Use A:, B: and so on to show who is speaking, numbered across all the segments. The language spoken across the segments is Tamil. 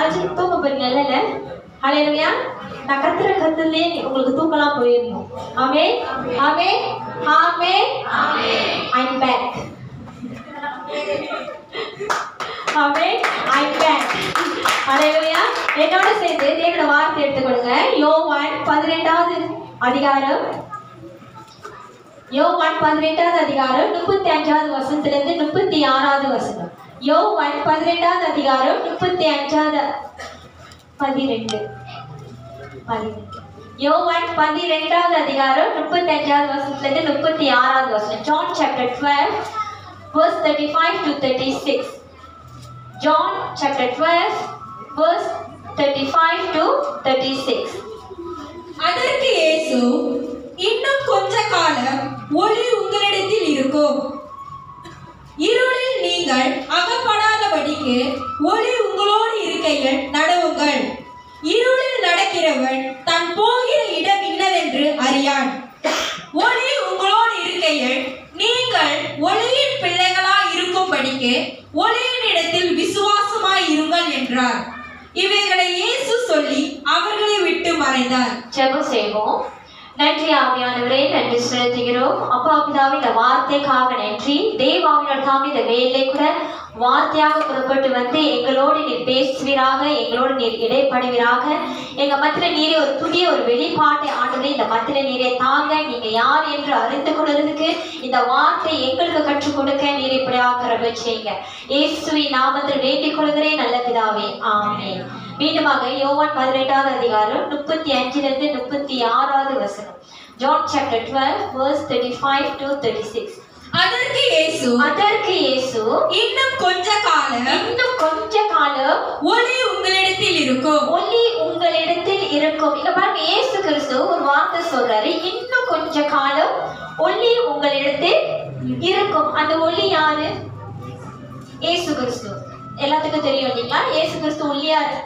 A: யாராச்சும் தூங்க போறீங்கல்ல? ஹல்லேலூயா. நான் கத்துற கத்துலே உங்களுக்கு தூக்கலாம் போயிடணும். ஆமென் ஆமென் ஆமென் ஆமென். I'm back. Amen I'm back. ஹல்லேலூயா. என்னோட சேர்ந்து தேவனுடைய வார்த்தை எடுத்துக்கொள்ளுங்க. யோவான் 18வது அதிகாரம், யோவான் 18வது அதிகாரம் 35வது வசனத்திலிருந்து 36வது வசனம். யோவான் 18வது அதிகாரம் 35வது 12 யோவான் 12வது அதிகாரம் 35வது வசனத்திலிருந்து 36வது வசனம். John chapter 12 verse 35 to 36. John chapter 12 verse 35 to 36.
B: அதற்கு இயேசு, இன்னும் கொஞ்ச காலம் ஒளி உங்களிடத்தில் இருக்கும். இருளில் நீங்கள் அகப்படாதபடிக்கு ஒளி உங்களோடு இருக்கையில் நடவுங்கள். இருளில் நடக்கிறவன் தன் போகிற இடம் இன்னதென்று அறியான். ஒளி உங்களோடு இருக்கையில் நீங்கள் ஒளியின் பிள்ளைகளாய் இருக்கும்படிக்கு ஒளியின் இடத்தில் விசுவாசமாய் இருங்கள் என்றார். இவைகளை இயேசு சொல்லி அவர்களை விட்டு மறைந்தார்.
A: ஜெபம் செய்வோம். நன்றி ஆவியானவரே, நன்றி செலுத்துகிறோம். அப்பா பிதாவே, இந்த வார்த்தைக்காக நன்றி. தேவாவினர் தாமே இந்த வேலை கூட வார்த்தையாக புறப்பட்டு வந்து எங்களோடு நீர் பேசுவீராக, எங்களோடு நீர் இடைப்படுவீராக. எங்க மத்தியில நீரே ஒரு புதிய ஒரு வெளிப்பாட்டை ஆண்டவரே இந்த மத்தியில நீரே தாங்க. நீங்க யார் என்று அறிந்து கொள்வதற்கு இந்த வார்த்தை எங்களுக்கு கற்றுக் கொடுக்க நீர் இப்படியாக ரப செய்யுங்க. இயேசுவின் நாமத்தில் வேண்டிக் கொள்கிறேன் நல்ல பிதாவே, ஆமென். மீண்டுமாக யோவான் 18வது அதிகாரம் 35லிருந்து 36வது வசனம். John chapter 12 verse 35 to 36.
B: அதற்கு இயேசு, இன்னும் கொஞ்ச காலம் ஒளி உங்களிடத்தில் இருக்கும்.
A: ஒளி உங்களிடத்தில் இருக்கும். இங்க பாருங்க, இயேசு கிறிஸ்து ஒரு வார்த்தை சொல்றாரு, இன்னும் கொஞ்ச காலம் ஒளி உங்களிடத்தில் இருக்கும். அந்த ஒளி யாரு? இயேசு கிறிஸ்து. எல்லாத்துக்கும் தெரியும் இல்லைங்களா? இயேசு கிறிஸ்து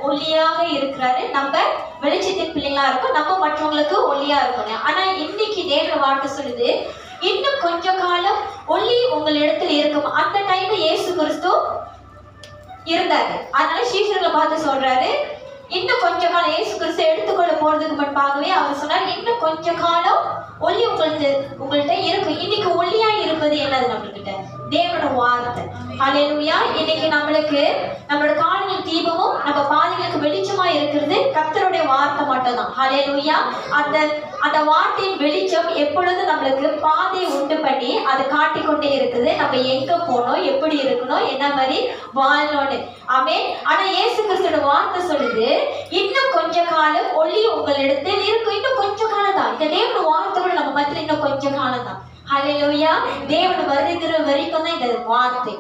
A: ஒளியாக இருக்கிறாரு. நம்ம வெளிச்சத்தின் பிள்ளைங்களா இருக்கும், நம்ம மற்றவங்களுக்கு ஒளியா இருக்கணும். ஆனா இன்னைக்கு தேவ வார்த்தை சொல்லுது, இன்னும் கொஞ்ச காலம் ஒளி உங்களிடத்தில் இருக்கும். அந்த டைம்ல இயேசு கிறிஸ்து இருந்தாரு. அதனால சீஷர்களை பார்த்து சொல்றாரு, இன்னும் கொஞ்ச காலம். இயேசு கிறிஸ்து எடுத்துக்கொள்ள போறதுக்கு முன்பாகவே அவர் சொன்னார், இன்னும் கொஞ்ச காலம் ஒளி உங்கள்கிட்ட இருக்கும். இன்னைக்கு ஒளியா இருப்பது என்னது? நம்மகிட்ட தேவனோட வார்த்தை. ஹல்லேலூயா. இன்னைக்கு நம்மளோட காலையில் தீபமும் நம்ம பாதைகளுக்கு வெளிச்சமா இருக்கிறது கர்த்தருடைய வார்த்தை மட்டும்தான். ஹல்லேலூயா. அந்த வார்த்தையின் வெளிச்சம் எப்பொழுது நம்மளுக்கு பாதையை உண்டு பண்ணி அதை காட்டிக்கொண்டே இருக்குது. நம்ம எங்க போனோம், எப்படி இருக்கணும், என்ன மாதிரி வாழணும்னு. ஆமென். ஆனா இயேசு கிறிஸ்துவோட வார்த்தை சொல்லுது, இன்னும் கொஞ்ச காலம் ஒளி உங்களிடத்தில் இருக்கும். இன்னும் கொஞ்ச காலம் தான். இந்த தேவனோட வார்த்தை கூட நம்ம மத்தியில இன்னும் கொஞ்ச காலம் தான். ஹல்லேலூயா. தேவன் வருகிற வரைக்கும் தான் இந்த வார்த்தை.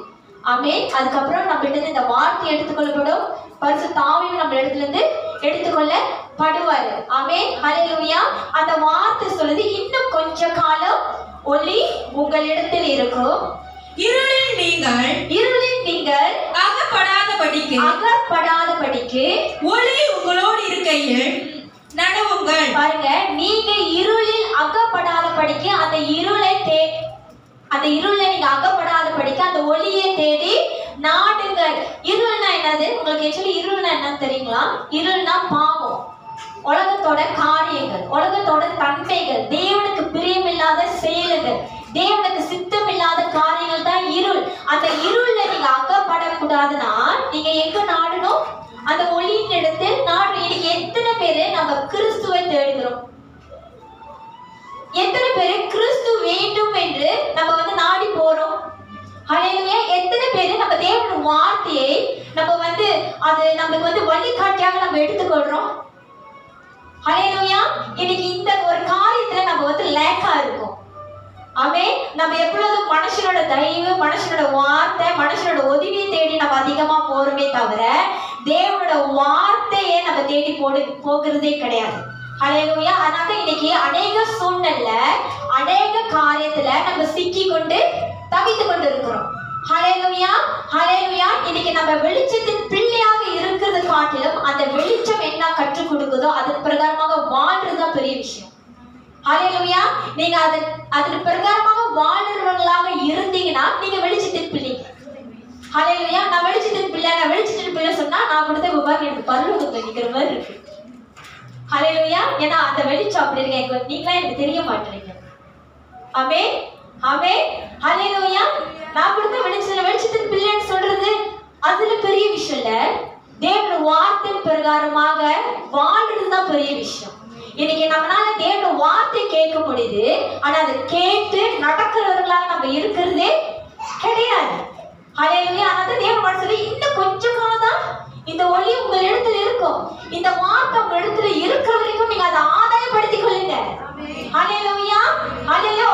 A: ஆமென். அதுக்கப்புறம் நம்ம இடத்துல இந்த வார்த்தை எடுத்துக்கொள்ளப்படும். பரிசுத்த ஆவியானவர் நம்ம இடத்துல இருந்து எடுத்துக்கொள்ளப்படுவாரு. ஆமென். ஹல்லேலூயா. அந்த வார்த்தை சொல்லுது, இன்னும் கொஞ்ச காலம் ஒளி உங்களிடத்தில் இருக்கும்.
B: இருளில் நீங்கள்
A: அகப்படாதபடிக்கு
B: ஒளி உங்களோடு இருக்கையில் நடவுங்கள்.
A: பாருங்க, நீங்க இருளில் அகப்படாதபடிக்கு அந்த இருளை நீங்க அகப்படாதபடிக்கு அந்த ஒளியை தேடி நாடுங்கள். இருள்னா என்னது? உங்களுக்கு ஆக்சுவலி இருள்னா என்னன்னு தெரியுங்களா? இருள்னா பாவம், உலகத்தோட காரியங்கள், உலகத்தோட தன்மைகள், தேவனுக்கு பிரியமில்லாத செயல்கள், தேவனுக்கு சித்தம் இல்லாத காரியங்கள் தான் இருள். அந்த இருள்ல நீங்க அகப்படக்கூடாதுன்னா நீங்க எங்க நாடணும்? அந்த ஒளியின் இடத்தில் நாடு. இன்னைக்கு எத்தனை பேரு நம்ம கிறிஸ்துவை தேடுகிறோம்? எத்தனை பேரு கிறிஸ்து வேண்டும் என்று நம்ம நாடி போறோம்? ஹல்லேலூயா. எத்தனை பேரு நம்ம தேவனுடைய வார்த்தையை நம்ம அது நமக்கு வழிகாட்டியாக நம்ம எடுத்துக்கொள்றோம்? ஹல்லேலூயா. இன்னைக்கு இந்த ஒரு காரியத்துல நம்ம லேக்கா இருக்கும். ஆமென். நம்ம எப்பொழுதும் மனுஷனோட தயவு, மனுஷனோட வார்த்தை, மனுஷனோட உதவியை தேடி நம்ம அதிகமா போறோமே தவிர தேவனோட வார்த்தையை நம்ம தேடி போகிறதே கிடையாது. ஹல்லேலூயா. அதனால இன்னைக்கு அநேக சூழ்நிலையில அநேக காரியத்துல நம்ம சிக்கி கொண்டு தவித்து கொண்டு இருக்கிறோம். ஹல்லேலூயா. ஹல்லேலூயா. இன்னைக்கு நம்ம வெளிச்சத்தின் பிள்ளையாக இருக்கிறது காட்டிலும் அந்த வெளிச்சம் என்ன கற்றுக் கொடுக்குதோ அதன் பிரகாரமாக வாழ்றதுதான் பெரிய விஷயம். ஹல்லேலூயா. நீங்க அதன் பிரகாரமாக வாழ்றவங்களாக இருந்தீங்கன்னா நீங்க வெளிச்சத்தின் பிள்ளை. ஹல்லேலூயா. நான் வெளிச்சத்தின் பிள்ளை சொன்னா நான் கொடுத்த பாருங்க எனக்கு பரலோகத்துல நிக்கிற மாதிரி இருக்கு. ஹல்லேலூயா. ஏன்னா அந்த வெளிச்சம் அப்படி இருக்கு. நீங்களா எனக்கு தெரிய மாட்டீங்க. ஆமென் ஆமென் ஹல்லேலூயா. நான் கொடுத்த வெளிச்சத்தின் பிள்ளைன்னு சொல்றது அதுல பெரிய விஷயம் இல்ல. தேவனுடைய வார்த்தை பிரகாரமாக வாழ்றதுதான் பெரிய விஷயம். இன்னைக்கு நம்மளால தேவனுடைய வார்த்தை கேட்க முடியுது, ஆனா அதை கேட்டு நடக்கிறவர்களாக நம்ம இருக்கிறதே கிடையாது. ஹல்லேலூயா. அதான் தேவன் சொல்லி இன்னும் கொஞ்சம் காலம் தான் இந்த ஒளி உங்கள் இடத்துல இருக்கும். இந்த வார்த்தை உங்க இடத்துல இருக்கிற வரைக்கும் நீங்க அதை ஆதாயப்படுத்திக் கொள்ளுங்க. ஹல்லேலூயா ஹல்லேலூயா.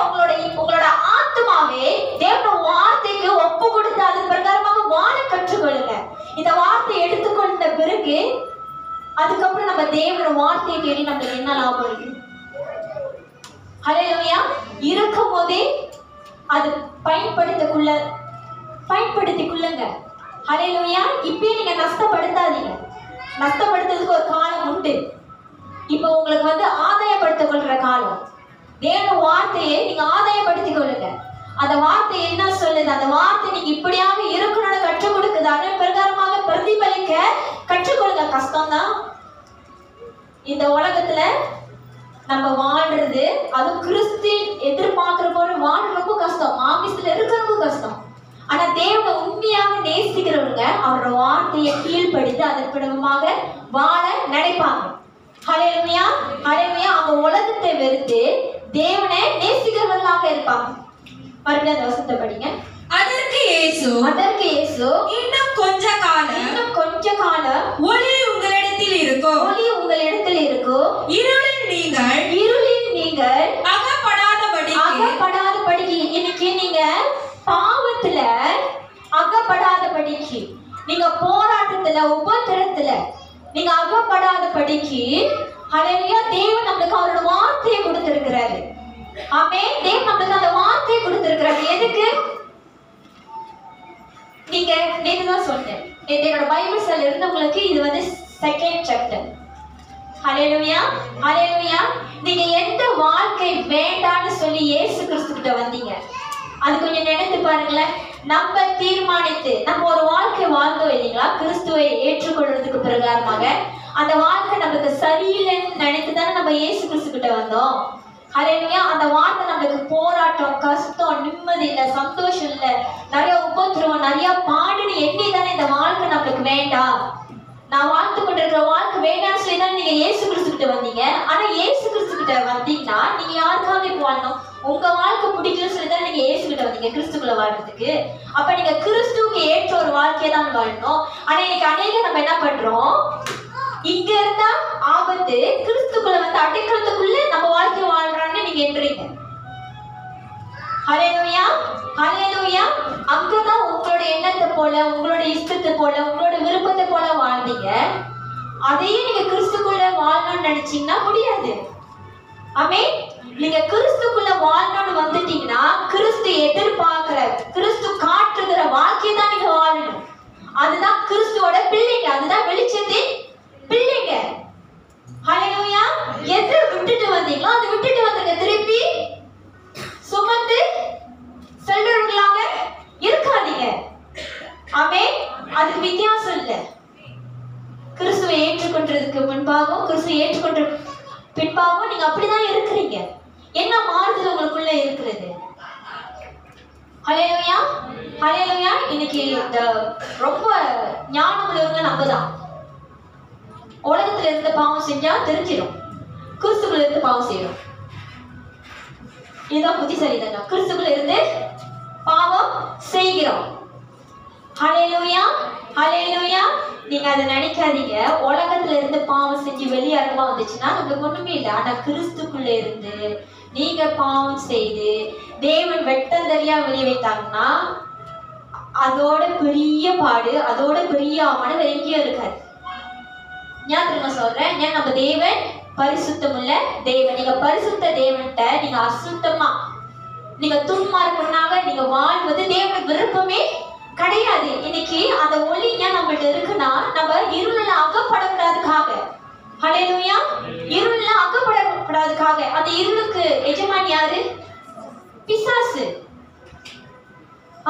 A: உங்களோட ஆத்மாவே தேவனுடைய வார்த்தைக்கு ஒப்பு கொடுத்து அதன் பிரகாரமாக வாழ கற்றுக்கொள்ளுங்க. இந்த வார்த்தையை எடுத்துக்கொண்ட பிறகு அதுக்கப்புறம் நம்ம தேவனுடைய வார்த்தையை தேடி நம்மளுக்கு என்ன லாபம் இருக்கு? ஹல்லேலூயா. இருக்கும் போதே அது பயன்படுத்திக் கொள்ளுங்க. ஹல்லேலூயா. இப்பயே நீங்க நஷ்டப்படுத்தாதீங்க. நஷ்டப்படுத்துறதுக்கு ஒரு காலம் உண்டு. இப்போ உங்களுக்கு ஆதாயப்படுத்திக் கொள்ற காலம். தேவ வார்த்தையை நீங்க ஆதாயப்படுத்திக் கொள்ளுங்க. அந்த வார்த்தை என்ன சொல்லுது? அந்த வார்த்தை நீங்க இப்படியாக இருக்கணும்னு கற்றுக் கொடுக்குது. அதன் பிரகாரமாக பிரதிபலிக்க கற்றுக்கொள்ளுங்க. கஷ்டம்தான் இந்த உலகத்துல நம்ம வாழ்றது, அதுவும் கிறிஸ்து எதிர்பார்க்கிற போல வாழ்றது ரொம்ப கஷ்டம். ஆபீஸ்ல இருக்கிறது கஷ்டம். ஆனா தேவனை உண்மையாக நேசிக்கிறவங்க அவரோட வார்த்தையை கீழ்படித்து அதன் பிறகுமாக வாழ நினைப்பாங்க. ஹல்லேலூயா ஹல்லேலூயா. அவங்க உலகத்தை வெறுத்து தேவனை நேசிக்கிறவர்களாக இருப்பாங்க. மறுபடியும் அந்த வசனத்தை படிங்க.
B: அதற்கு இயேசு இன்னும் கொஞ்ச காலம் ஒளி உங்களிடத்தில் இருக்கும். இருளில் நீங்கள்
A: அகப்படாதபடிக்கு இன்னைக்கு நீங்க பாவத்துல அகப்படாதபடிக்கு, நீங்க போராட்டத்துல உபத்திரத்துல நீங்க அகப்படாதபடிக்கு ஹல்லேலூயா தேவன் நம்மளுக்கு அவரோட வார்த்தையை கொடுத்திருக்கிறாரு. ஆமென். தேவன் நம்மளுக்கு அந்த வார்த்தையை கொடுத்திருக்கிறாரு. எதுக்கு? நீங்க நேத்துதான் சொன்னேன். என்னோட பைபிள் ஸ்டடில இருந்தவங்களுக்கு இது செகண்ட் சாப்டர். ஹல்லேலூயா ஹல்லேலூயா. நீங்க எந்த வாழ்க்கை வேண்டான்னு சொல்லி இயேசு கிறிஸ்து கிட்ட வந்தீங்க, அது கொஞ்சம் நினைத்து பாருங்களேன். நம்ம தீர்மானித்து நம்ம ஒரு வாழ்க்கை வாழ்ந்தோம் இல்லைங்களா? கிறிஸ்துவை ஏற்றுக்கொள்றதுக்கு பிரகாரமாக அந்த வாழ்க்கை நமக்கு சரியில்லைன்னு நினைத்து தானே நம்ம இயேசு கிறிஸ்து கிட்ட வந்தோம். ஹல்லேலூயா. அந்த வார்த்தை நம்மளுக்கு போராட்டம், கஷ்டம், நிம்மதி இல்லை, சந்தோஷம் இல்லை, நிறைய உபத்திரவம், நிறைய பாடுன்னு எண்ணி தானே இந்த வாழ்க்கை நம்மளுக்கு வேண்டாம், நான் வாழ்த்து கொண்டிருக்கிற வாழ்க்கை வேண்டாம்னு சொல்லி தான் நீங்க இயேசு கிறிஸ்து கிட்ட வந்தீங்க. ஆனா இயேசு கிறிஸ்து கிட்ட வந்தீங்கன்னா நீங்க யாருக்காக இப்ப வாழணும்? உங்க வாழ்க்கை பிடிக்கலன்னு சொல்லி தான் நீங்க இயேசு கிட்ட வந்தீங்க கிறிஸ்துக்குள்ள வாழ்றதுக்கு. அப்ப நீங்க கிறிஸ்துவுக்கு ஏற்ற ஒரு வாழ்க்கையை தான் வாழணும். ஆனா இன்னைக்கு அநேக நம்ம என்ன பண்றோம்? இங்க இருந்தா ஆபத்து, கிறிஸ்துக்குள்ள அடைக்கலத்துக்குள்ள நம்ம வாழ்க்கை வாழ்றான்னு நீங்க என்றீங்க. ஹல்லேலூயா ஹல்லேலூயா. அங்கதான் உங்களோட எண்ணத்தை போல, உங்களோட இஷ்டத்தை போல, உங்களோட விருப்பத்தை போல வாழ்ந்தீங்க. அதையே நீங்க கிறிஸ்துக்குள்ள வாழணும்னு நினைச்சீங்கன்னா முடியாது. ஆமென். நீங்க கிறிஸ்துக்குள்ள வாழணும்னு வந்துட்டீங்கன்னா கிறிஸ்து எதிர்பார்க்கிற, கிறிஸ்து காட்டுகிற வாழ்க்கையை தான் நீங்க வாழணும். அதுதான் கிறிஸ்துவோட பிள்ளைங்க, அதுதான் வெளிச்சத்தின் பிள்ளைங்க. ஹல்லேலூயா. எதை விட்டுட்டு வந்தீங்களோ அதை விட்டுட்டு வந்துங்க. திருப்பி சுமந்து செல்றவர்களாக இருக்காதீங்க. ஆமென். அதுக்கு வித்தியாசம் இல்லை. கிறிஸ்துவை ஏற்றுக்கொண்டதுக்கு முன்பாகவும் கிறிஸ்துவை ஏற்றுக்கொண்ட பின்பாகவும் நீங்க அப்படிதான் இருக்கிறீங்க. என்ன மாறுதல் உங்களுக்குள்ள இருக்கிறது? ஹல்லேலூயா ஹல்லேலூயா. இன்னைக்கு இந்த ரொம்ப ஞானம் உள்ளவங்க நம்மதான். உலகத்துல இருந்து பாவம் செஞ்சா தெரிஞ்சிடும், கிறிஸ்துக்குள்ள இருந்து பாவம் செய்யணும். இதுதான் புத்திசாலிதாங்க. கிறிஸ்துக்குள்ள இருந்து பாவம் செய்கிறோம். ஹல்லேலூயா ஹல்லேலூயா. நீங்க அதை நினைக்காதீங்க. உலகத்துல இருந்து பாவம் செஞ்சு வெளியாரமா வந்துச்சுன்னா நம்மளுக்கு ஒண்ணுமே இல்லை. ஆனா கிறிஸ்துக்குள்ள இருந்து நீங்க பாவம் செய்து தேவன் வெட்டந்தரியா வெளியே வைத்தாங்கன்னா அதோட பெரிய பாடு, அதோட பெரிய அவமானம் எங்கேயும் இருக்காது. ஞான் திரும்ப சொல்றேன், ஏன் நம்ம தேவன் பரிசுத்தமுள்ள தேவன். நீங்க பரிசுத்த தேவன்கிட்ட நீங்க அசுத்தமா, நீங்க துன்மார்க்கனாக நீங்க வாழ்வது தேவனுக்கு விருப்பமே கிடையாது. இன்னைக்கு அந்த ஒளி ஏன் நம்மகிட்ட இருக்குன்னா நம்ம இருள அகப்படக்கூடாதுக்காக. ஹல்லேலூயா. இருள அகப்படக்கூடாதுக்காக. அந்த இருளுக்கு எஜமான் யாரு? பிசாசு.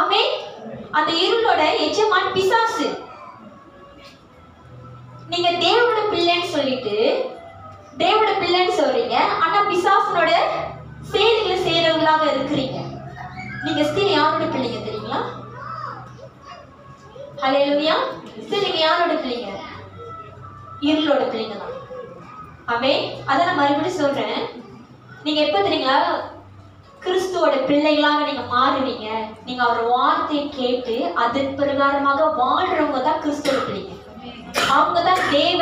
A: ஆமென். அந்த இருளோட எஜமான் பிசாசு. நீங்க தேவனோட பிள்ளைன்னு சொல்லிட்டு தேவனோட பிள்ளைன்னு சொல்றீங்க, ஆனா பிசாசனோட செயல்களை செய்யறவங்களாக இருக்கிறீங்க. நீங்க ஸ்டில் யாரோட பிள்ளைங்க தெரியுங்களா? ஹல்லேலூயா. ஸ்டில் நீங்க யாரோட பிள்ளைங்க? இருளோட பிள்ளைங்க தான். ஆமென். அத நான் மறுபடியும் சொல்றேன். நீங்க எப்ப தெரியுங்களா கிறிஸ்துவோட பிள்ளைகளாக நீங்க மாறுவீங்க? நீங்க அவர் வார்த்தையை கேட்டு அதன் பிரகாரமாக வாழ்றவங்க தான் கிறிஸ்துவோட பிள்ளைங்க. அவங்க தான் தேவ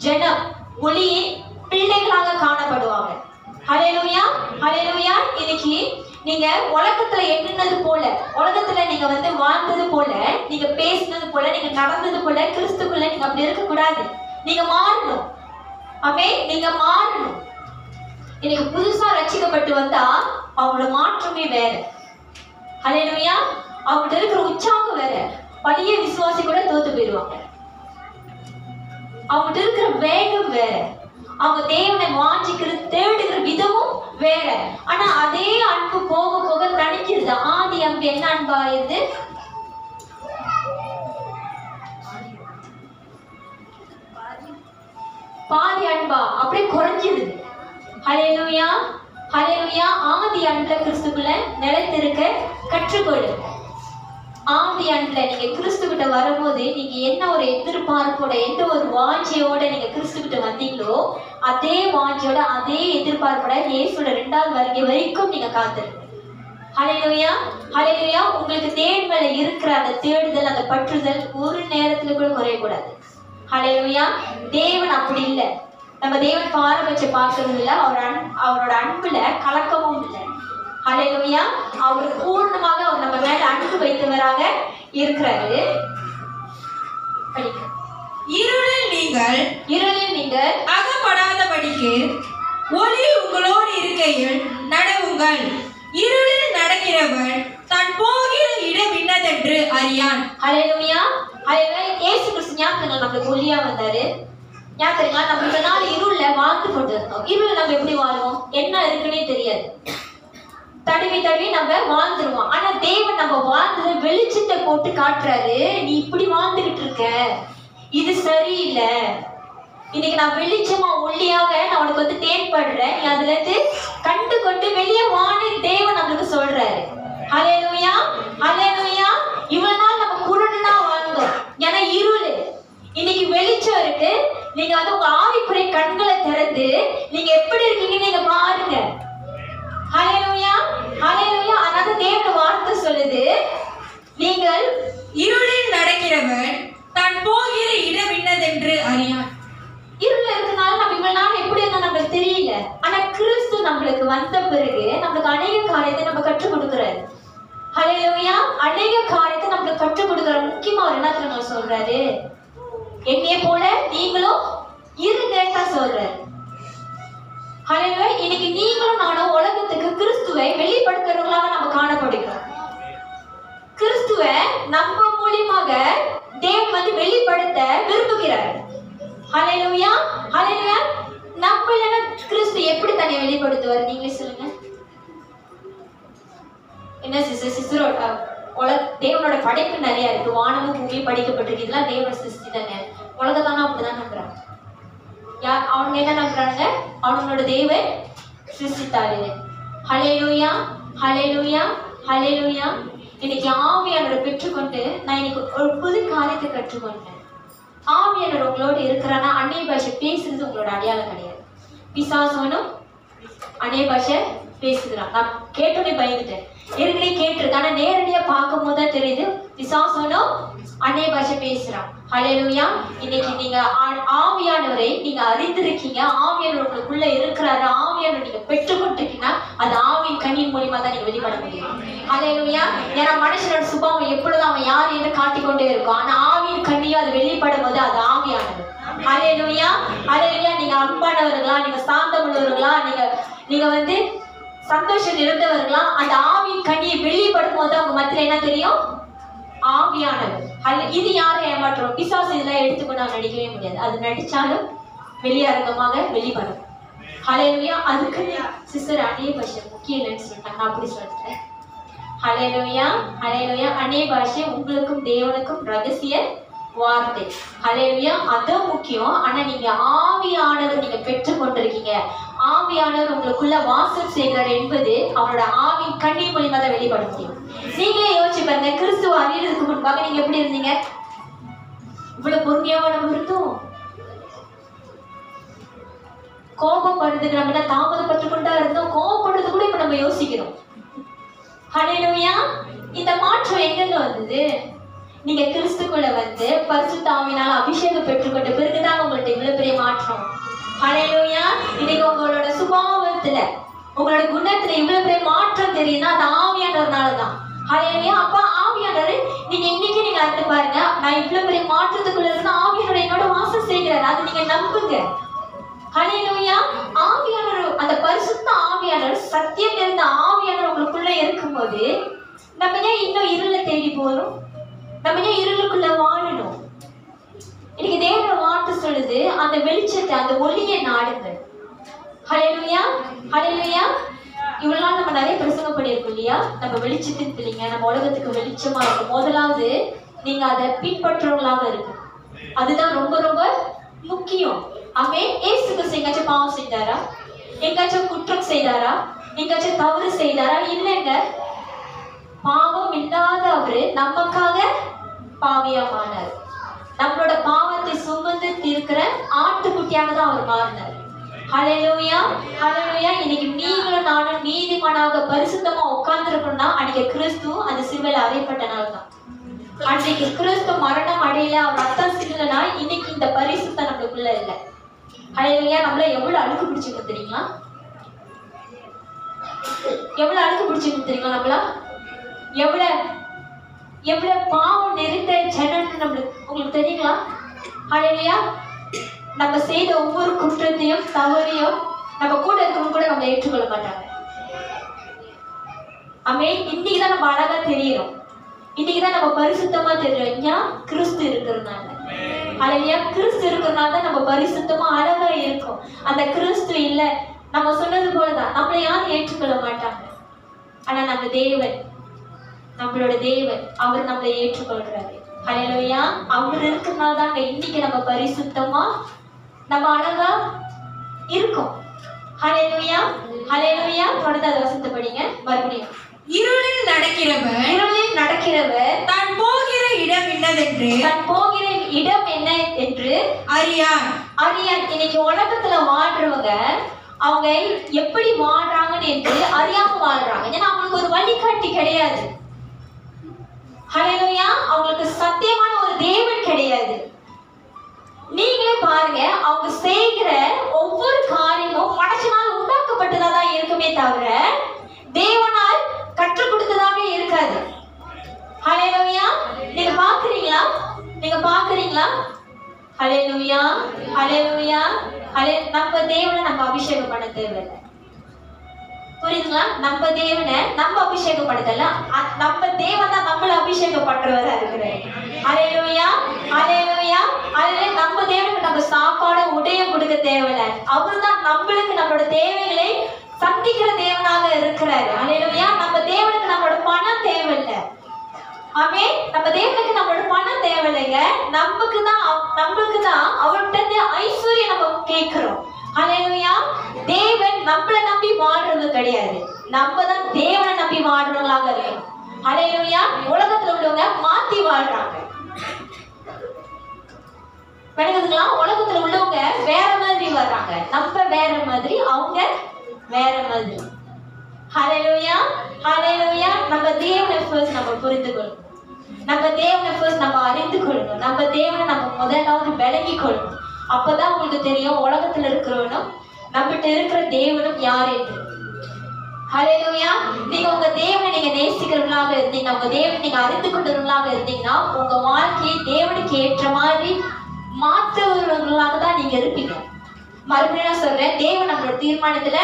A: ஜனம் ஒளியின் பிள்ளைகளாக காணப்படுவாங்க. ஹல்லேலூயா, ஹல்லேலூயா. இன்னைக்கு நீங்க உலகத்துல எண்ணுனது போல, உலகத்துல நீங்க வாழ்ந்தது போல, நீங்க பேசினது போல, நீங்க நடந்தது போல கிறிஸ்துக்குள்ள நீங்க அப்படி இருக்க கூடாது. நீங்க மாறணும். ஆமென். நீங்க மாறணும். இன்னைக்கு புதுசா ரட்சிக்கப்பட்டு வந்தா அவங்களோட மாற்றமே வேற. ஹல்லேலூயா. அவங்கள்ட்ட இருக்கிற உற்சாகம் வேற. பழைய விசுவாசி கூட தோத்து போயிடுவாங்க. அவங்கள்ட்ட இருக்கிற வேகம் வேற. அவங்க தேவனை வாஞ்சிக்கிற தேடுகிற விதமும் வேற. ஆனா அதே அன்பு போக போக தனிக்கிறது. ஆதி அன்பு என்ன அன்பா இருந்து பாதி அன்பா அப்படியே குறைஞ்சிடுது. ஹல்லேலூயா, ஹல்லேலூயா. ஆதி அன்புல கிறிஸ்துக்குள்ள நிலைத்திருக்க கற்றுக்கொள்ளு. ஆதி அன்புல நீங்க கிறிஸ்து கிட்ட வரும்போது நீங்க என்ன ஒரு எதிர்பார்ப்போட, எந்த ஒரு வாஞ்சியோட நீங்க கிறிஸ்து கிட்ட வந்தீங்களோ அதே வாஞ்சியோட, அதே எதிர்பார்ப்போட இயேசுவோட 2வது வருகை வரைக்கும் நீங்க காத்திருங்க. ஹல்லேலூயா, ஹல்லேலூயா. உங்களுக்கு தேவன் மேல இருக்கிற அந்த தேடுதல், அந்த பற்றுதல் ஒரு நேரத்துல கூட குறையக்கூடாது. ஹல்லேலூயா. தேவன் அப்படி இல்லை. நம்ம தேவன் பாரபட்ச பார்க்கறது இல்லை. அவரோட அன்புல கலக்கமும் இல்லை. ஹல்லேலூயா. அவர் பூர்ணமாக அவர் நம்ம மேல அன்பு வைத்தவராக இருக்கிறாரு. இருளில் நீங்கள்
B: அகப்படாதபடிக்கு ஒளி உங்களோடு இருக்கையில் நடவுங்கள். இருளில் நடக்கிறவன் தான் போகிற இடம் இன்னதென்று அறியான்.
A: ஹல்லேலூயா, ஹல்லேலூயா. இயேசு கிறிஸ்து ஞாபகம் நம்மளுக்கு ஒளியா வந்தாரு. ஞாபகம் நம்ம இந்த நாள் இருள்ல வாழ்ந்து கொண்டு இருந்தோம். இருள் நம்ம எப்படி வாழ்வோம்? என்ன இருக்குன்னே தெரியாது. தடவி தடவி நம்ம வாழ்ந்துருவோம். ஆனா தேவன் நம்ம வாழ்ந்தது வெளிச்சத்தை போட்டு காட்டுறாரு. நீ இப்படி வாழ்ந்துகிட்டு இருக்க, இது சரியில்லை. இன்னைக்கு நான் வெளிச்சமா ஒளியாக நான் உனக்கு தேன்படுறேன். நீ அதுல இருந்து கண்டு கொண்டு வெளியே வான்னு தேவன் நம்மளுக்கு சொல்றாரு. ஹல்லேலூயா, ஹல்லேலூயா. இவ்வளவு நாள் நம்ம குருடனா வாழ்ந்தோம். ஏன்னா இருள். இன்னைக்கு வெளிச்சம் இருக்கு. நீங்க உங்க ஆவிக்குறை கண்களை திறந்து நீங்க எப்படி இருக்கீங்கன்னு நீங்க பாருங்க. ஹல்லேலூயா, ஹல்லேலூயா. அதாவது தேவன் வார்த்தை சொல்லுது, நீங்கள்
B: இருளில் நடக்கிறவன் தான் போகிற இடம் இன்னதென்று அறியான்.
A: இருள் இருக்கனால நம்ம இவ்வளவு நாள் எப்படி இருந்தா நம்மளுக்கு தெரியல. ஆனா கிறிஸ்து நம்மளுக்கு வந்த பிறகு நம்மளுக்கு அநேக காரியத்தை நம்ம கற்றுக் கொடுக்கிறாரு. ஹல்லேலூயா. அநேக காரியத்தை நம்மளுக்கு கற்றுக் கொடுக்கிற முக்கியமா ஒரு என்ன தெரியுமா சொல்றாரு? என்னைய போல நீங்களும் இருங்க சொல்றாரு. ஹல்லேலூயா. இன்னைக்கு நீங்களும் நானும் உலகத்துக்கு கிறிஸ்துவை வெளிப்படுத்துறவங்களாக நம்ம காணப்படுகிறோம். கிறிஸ்துவை நம்ம மூலியமாக தேவன் வெளிப்படுத்த விரும்புகிறார். ஹல்லேலூயா, ஹல்லேலூயா. நம்ம இல்லைன்னா கிறிஸ்து எப்படி தன்னை வெளிப்படுத்துவார்? நீங்களே சொல்லுங்க. என்ன சிஸ்டரோட தேவனோட படைப்பு நிறைய இருக்கு. வானமும் பூமியும் படிக்கப்பட்டிருக்கு. இதெல்லாம் தேவனோட சிருஷ்டி தானே. உலகத்தானா அப்படிதான் நம்புறாங்க. யார் அவங்க என்ன நம்புறாங்க? அவங்களோட தேவன் சிருஷ்டித்தாரு. ஹல்லேலூயா, ஹல்லேலூயா, ஹல்லேலூயா. இன்னைக்கு ஆவியானவரை பெற்றுக்கொண்டு நான் இன்னைக்கு ஒரு புது காரியத்தை கற்றுக்கொண்டேன். ஆவியானவர் உங்களோட இருக்கிறான்னா அந்நிய பாஷை பேசுறது உங்களோட அடையாளம் கிடையாது. பிசாசனும் அந்நிய பாஷை பேசுகிறான். நான் கேட்டோன்னே பயந்துட்டேன். ஏற்கனவே கேட்டிருக்கேன். ஆனா நேரடியா பார்க்கும் போது தான் தெரியுது பிசாசனும் அந்நிய பாஷை பேசுறான். ஹல்லேலூயா. இன்னைக்கு நீங்க ஆவியானவரை நீங்க அறிந்திருக்கீங்க. ஆவியானவர் உங்களுக்குள்ள இருக்கிறாரு. ஆவியானவர் நீங்க பெற்றுக்கொண்டிருக்கீங்கன்னா அது ஆவியின் கண்ணின் மூலியமா தான் நீங்க வெளிப்பட முடியும். ஹல்லேலூயா. ஏன்னா மனுஷனோட சுபாவம் எப்பொழுதும் அவன் யார் என்று காட்டிக்கொண்டே இருக்கும். ஆனா ஆவியின் கண்ணியா அது வெளிப்படும் போது அது ஆவியானவர். ஹல்லேலூயா, ஹல்லேலூயா. நீங்க அன்பானவர்களா, நீங்க சாந்தமுள்ளவர்களா, நீங்க சந்தோஷம் நிறைந்தவர்களா, அந்த ஆவியின் கண்ணியை வெளிப்படும் போது அவங்க மத்தியில என்ன தெரியும்? ஆவியானவர். இது யாரை ஏமாற்றுறோம்? பிசாசு இதெல்லாம் எடுத்துக்கொண்டு நடிக்கவே முடியாது. அது நடிச்சாலும் வெளியரங்கமாக வெளிப்படும். ஹல்லேலூயா. அதுக்கு சிஸ்டர் அநேக பாஷை முக்கியம் இல்லைன்னு சொல்லிட்டாங்க. நான் அப்படி சொல்லிட்டேன். ஹல்லேலூயா, ஹல்லேலூயா. அநேக பாஷை உங்களுக்கும் தேவனுக்கும் ரகசிய வார்த்தை. ஹல்லேலூயா. அது முக்கியம். ஆனா நீங்க ஆவியானவர் நீங்க பெற்றுக் கொண்டிருக்கீங்க. ஆவியானவர் உங்களுக்குள்ள வாசம் செய்கிறார் என்பது அவரோட ஆவி கண்ணீர் மூலியமா தான் வெளிப்பட முடியும். நீங்களே யோசிச்சு பாருங்க, கிறிஸ்துவ அறியறதுக்கு முன்பாக நீங்க எப்படி இருந்தீங்க? இவ்வளவு பொறுமையாவா நம்ம இருந்தோம்? கோபப்படுறதுக்கு நம்ம என்ன தாமதப்பட்டு கொண்டா இருந்தோம்? கோபப்படுறது கூட இப்ப நம்ம யோசிக்கிறோம். ஹல்லேலூயா. இந்த மாற்றம் எங்க வந்தது? நீங்க கிறிஸ்துக்குள்ள வந்து பரிசுத்த ஆவியினால அபிஷேகம் பெற்றுக்கொண்ட பிறகுதான் உங்கள்ட்ட இவ்வளவு பெரிய மாற்றம். ஹல்லேலூயா. இன்னைக்கு உங்களோட சுபாவத்துல உங்களோட குணத்துல இவ்வளவு பெரிய மாற்றம் தெரியுதுன்னா அது ஆவியானவர்னாலதான். ஹல்லேலூயா. அப்ப ஆவியானவர் நீங்க இன்னைக்கு நீங்க அடுத்து பாருங்க, நான் இவ்வளவு பெரிய மாற்றத்துக்குள்ள இருக்குன்னா ஆவியானவர் என்னோட வாசம் செய்கிறார். அது நீங்க நம்புங்க. ஹல்லேலூயா. ஆவியானவர், அந்த பரிசுத்த ஆவியானவர், சத்தியம் இருந்த ஆவியானவர் உங்களுக்குள்ள இருக்கும்போது நம்ம ஏன் இன்னும் இருளை தேடி போறோம்? நம்ம ஏன் இருளுக்குள்ள வாழணும்? இன்னைக்கு தேவனோட வார்த்தை சொல்லுது, அந்த வெளிச்சத்தை, அந்த ஒளியை நாடுங்க. ஹல்லேலூயா. ஹல்லேலூயா. இவ்வளவு நாள் நம்ம நிறைய பிரசங்கம் பண்ணியிருக்கோம் இல்லையா? நம்ம வெளிச்சத்தின் பிள்ளைங்க, நம்ம உலகத்துக்கு வெளிச்சமா இருக்கும். முதலாவது நீங்க அதை பின்பற்றுவங்களாக இருக்கு. அதுதான் ரொம்ப ரொம்ப முக்கியம். ஆமென். இயேசு கிறிஸ்து எங்காச்சும் பாவம் செய்தாரா? எங்காச்சும் குற்றம் செய்தாரா? எங்காச்சும் தவறு செய்தாரா? இல்லைங்க. பாவம் இல்லாத அவரு நமக்காக பாவியமானார். நம்மளோட பாவத்தை சுமந்து தீர்க்கிற ஆட்டுக்குட்டியாக தான் அவர் மாறினார். ஹல்லேலூயா. ஹல்லேலூயா. இன்னைக்கு நீங்களும் நானும் நீதிமானாக பரிசுத்தமா உட்கார்ந்துருக்கணும்னா அன்னைக்கு கிறிஸ்து அந்த சிலுவையில அறையப்பட்ட நாள் தான். அன்னைக்கு கிறிஸ்து மரணம் அடையல, அவர் ரத்தம் சிந்தலைன்னா இன்னைக்கு இந்த பரிசுத்தம் நம்மளுக்குள்ள இல்லை. ஹல்லேலூயா. நம்மள எவ்வளவு அழுக்கு பிடிச்சிருக்கு தெரியுங்களா? எவ்வளவு அழுக்கு பிடிச்சிருக்கு தெரியுங்களா? நம்மள எவ்வளவு பாவம் நிறைந்த ஜனம்னு நம்மளுக்கு உங்களுக்கு தெரியுங்களா? ஹல்லேலூயா. நம்ம செய்த ஒவ்வொரு குற்றத்தையும் தவறையும் நம்ம கூட இருக்கவங்க கூட நம்ம ஏற்றுக்கொள்ள மாட்டாங்க. ஆமென். இன்னைக்குதான் நம்ம அழகா தெரியும். இன்னைக்குதான் நம்ம பரிசுத்தமா தெரியும். ஏன்? கிறிஸ்து இருக்கிறதுனால. ஹல்லேலூயா. கிறிஸ்து இருக்கிறதுனால தான் நம்ம பரிசுத்தமா அழகா இருக்கும். அந்த கிறிஸ்து இல்ல, நம்ம சொன்னது போலதான் நம்மளை யாரும் ஏற்றுக்கொள்ள மாட்டாங்க. ஆனா நம்ம தேவன், நம்மளோட தேவன், அவர் நம்மளை ஏற்றுக்கொள்றாரு. ஹல்லேலூயா. அவர் இருக்கிறதுனால தான் இன்னைக்கு நம்ம பரிசுத்தமா நம்ம அழகா இருக்கும். ஹல்லேலூயா. ஹல்லேலூயா. தொடர்ந்து அதை வசனத்தை படிங்க மறுபடியும்.
B: இருளில் நடக்கிறவர் தான் போகிற இடம் என்ன என்று அறியான்.
A: இன்னைக்கு உலகத்துல வாழ்றவங்க அவங்க எப்படி வாழ்றாங்கன்னு என்று அறியாம வாழ்றாங்க. ஏன்னா அவங்களுக்கு ஒரு வழிகாட்டி கிடையாது. ஹல்லேலூயா. அவங்களுக்கு சத்தியமான ஒரு தேவன் கிடையாது. நீங்களே பாருங்க, அவங்க செய்கிற ஒவ்வொரு காரியமும் மனுஷனால் உண்டாக்கப்பட்டதான் இருக்குமே தவிர தேவனால் கற்றுக் கொடுத்ததாக இருக்காது. ஹல்லேலூயா. நீங்க பாக்குறீங்களா? ஹல்லேலூயா. ஹல்லேலூயா. நம்ம தேவனை நம்ம அபிஷேகம் பண்ண தேவையில்லை. புரியுதுங்களா? நம்ம தேவனை நம்ம அபிஷேகம் படுத்தல, நம்ம தேவன் தான் நம்மள அபிஷேகம் பண்றவரா இருக்கிறார். ஹல்லேலூயா. ஹல்லேலூயா. நம்ம தேவனுக்கு நம்ம சாப்பாடு உடைய கொடுக்க தேவையில்லை. அவர் தான் நம்மளுக்கு நம்மளோட தேவைகளை சந்திக்கிற தேவனாக இருக்கிறாரு. ஹல்லேலூயா. நம்ம தேவனுக்கு நம்மளோட பணம் தேவையில்லை. ஆமென். நம்ம தேவனுக்கு நம்மளோட பணம் தேவையில்லைங்க. நமக்கு தான் அவர்கிட்ட ஐஸ்வர்யம் நம்ம கேட்கிறோம். ஹல்லேலூயா. தேவன் நம்மளை நம்பி வாழ்றது கிடையாது. நம்ம தான் தேவனை நம்பி வாழ்றவங்களாக இருக்கணும். ஹல்லேலூயா. உலகத்துல உள்ளவங்க மாத்தி வாழ்றாங்க. விளங்குதுங்களா? உலகத்துல உள்ளவங்க வேற மாதிரி வர்றாங்க. நம்ம வேற மாதிரி, அவங்க வேற மாதிரி. ஹல்லேலூயா. ஹல்லேலூயா. நம்ம தேவனை ஃபர்ஸ்ட் நம்ம புரிந்து கொள்ளணும். நம்ம தேவனை ஃபர்ஸ்ட் நம்ம அறிந்து கொள்ளணும். நம்ம தேவனை நம்ம முதலாவது விளங்கி கொள்ளணும். அப்பதான் உங்களுக்கு தெரியும் உலகத்துல இருக்கிறவனும் நம்மகிட்ட இருக்கிற தேவனும் யார் என்று. ஹல்லேலூயா. நீங்க உங்க தேவனை நீங்க நேசிக்கிறவங்களாக இருந்தீங்கன்னா, உங்க தேவனை நீங்க அறிந்து கொண்டவங்களாக இருந்தீங்கன்னா, உங்க வாழ்க்கையை தேவனுக்கு ஏற்ற மாதிரி மாற்றுவர்களாக தான் நீங்க இருப்பீங்க. மறுபடியும் சொல்றேன், தேவன் நம்மளோட தீர்மானத்துல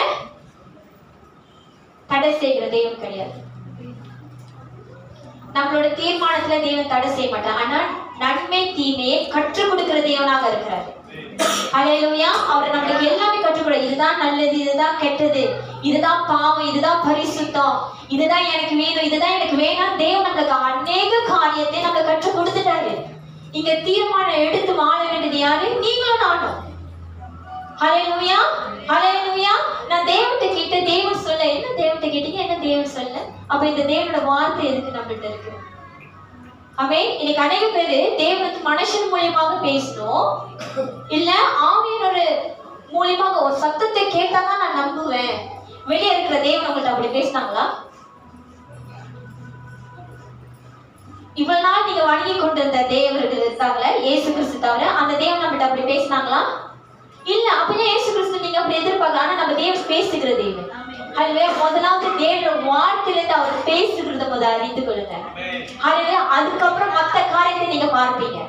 A: தடை செய்கிற தேவன் கிடையாது. நம்மளோட தீர்மானத்துல தேவன் தடை செய்ய மாட்டார். ஆனா நன்மை தீமையை கற்றுக் கொடுக்கிற தேவனாக இருக்கிறார். ஹல்லேலூயா. அவர் நம்மளுக்கு எல்லாமே கற்றுக் கொடுக்கிறார். இதுதான் நல்லது, இதுதான் கெட்டது, இதுதான் பாவம், இதுதான் பரிசுத்தம், இதுதான் எனக்கு வேணும், இதுதான் எனக்கு வேணாம். தேவன் நம்மளுக்கு அநேக காரியத்தை நம்ம கற்றுக் கொடுத்துட்டாரு. இங்க தீர்மானம் எடுத்து வாழ வேண்டியது யாரு? நீங்களும் நானும். ஹல்லேலூயா, ஹல்லேலூயா. நான் தேவன்கிட்ட கேட்ட, தேவன் சொல்ல, என்ன தேவன்கிட்ட கேட்டீங்க? என்ன தேவன் சொல்ல? அப்ப இந்த தேவனோட வார்த்தை எதுக்கு நம்மகிட்ட இருக்கு? ஆமென். இன்னைக்கு அநேக பேரு தேவனுக்கு மனுஷன் மூலியமாக பேசணும், இல்ல ஆவியானோட மூலியமாக ஒரு சத்தத்தை கேட்டாதான் நான் நம்புவேன். வெளியே இருக்கிற தேவன் உங்கள்ட்ட அப்படி பேசினாங்களா? இவ்வளவு நாள் நீங்க வணங்கி கொண்டிருந்த தேவர்கள் இருக்காங்களே, இயேசு கிறிஸ்து தவிர, அந்த தேவன் நம்மகிட்ட அப்படி பேசினாங்களா? இல்ல. அப்படியே இயேசு கிறிஸ்து நீங்க அப்படி எதிர்பார்க்க. ஆனா நம்ம தேவன் பேசுகிற தேவன். அதுவே முதலாவது தேவனோட வார்த்தையிலிருந்து அவர் பேசுகிறத முதல் அறிந்து கொள்ளுங்க. ஹல்லேலூயா. அதுக்கப்புறம் மத்த காரியத்தை நீங்க பார்ப்பீங்க.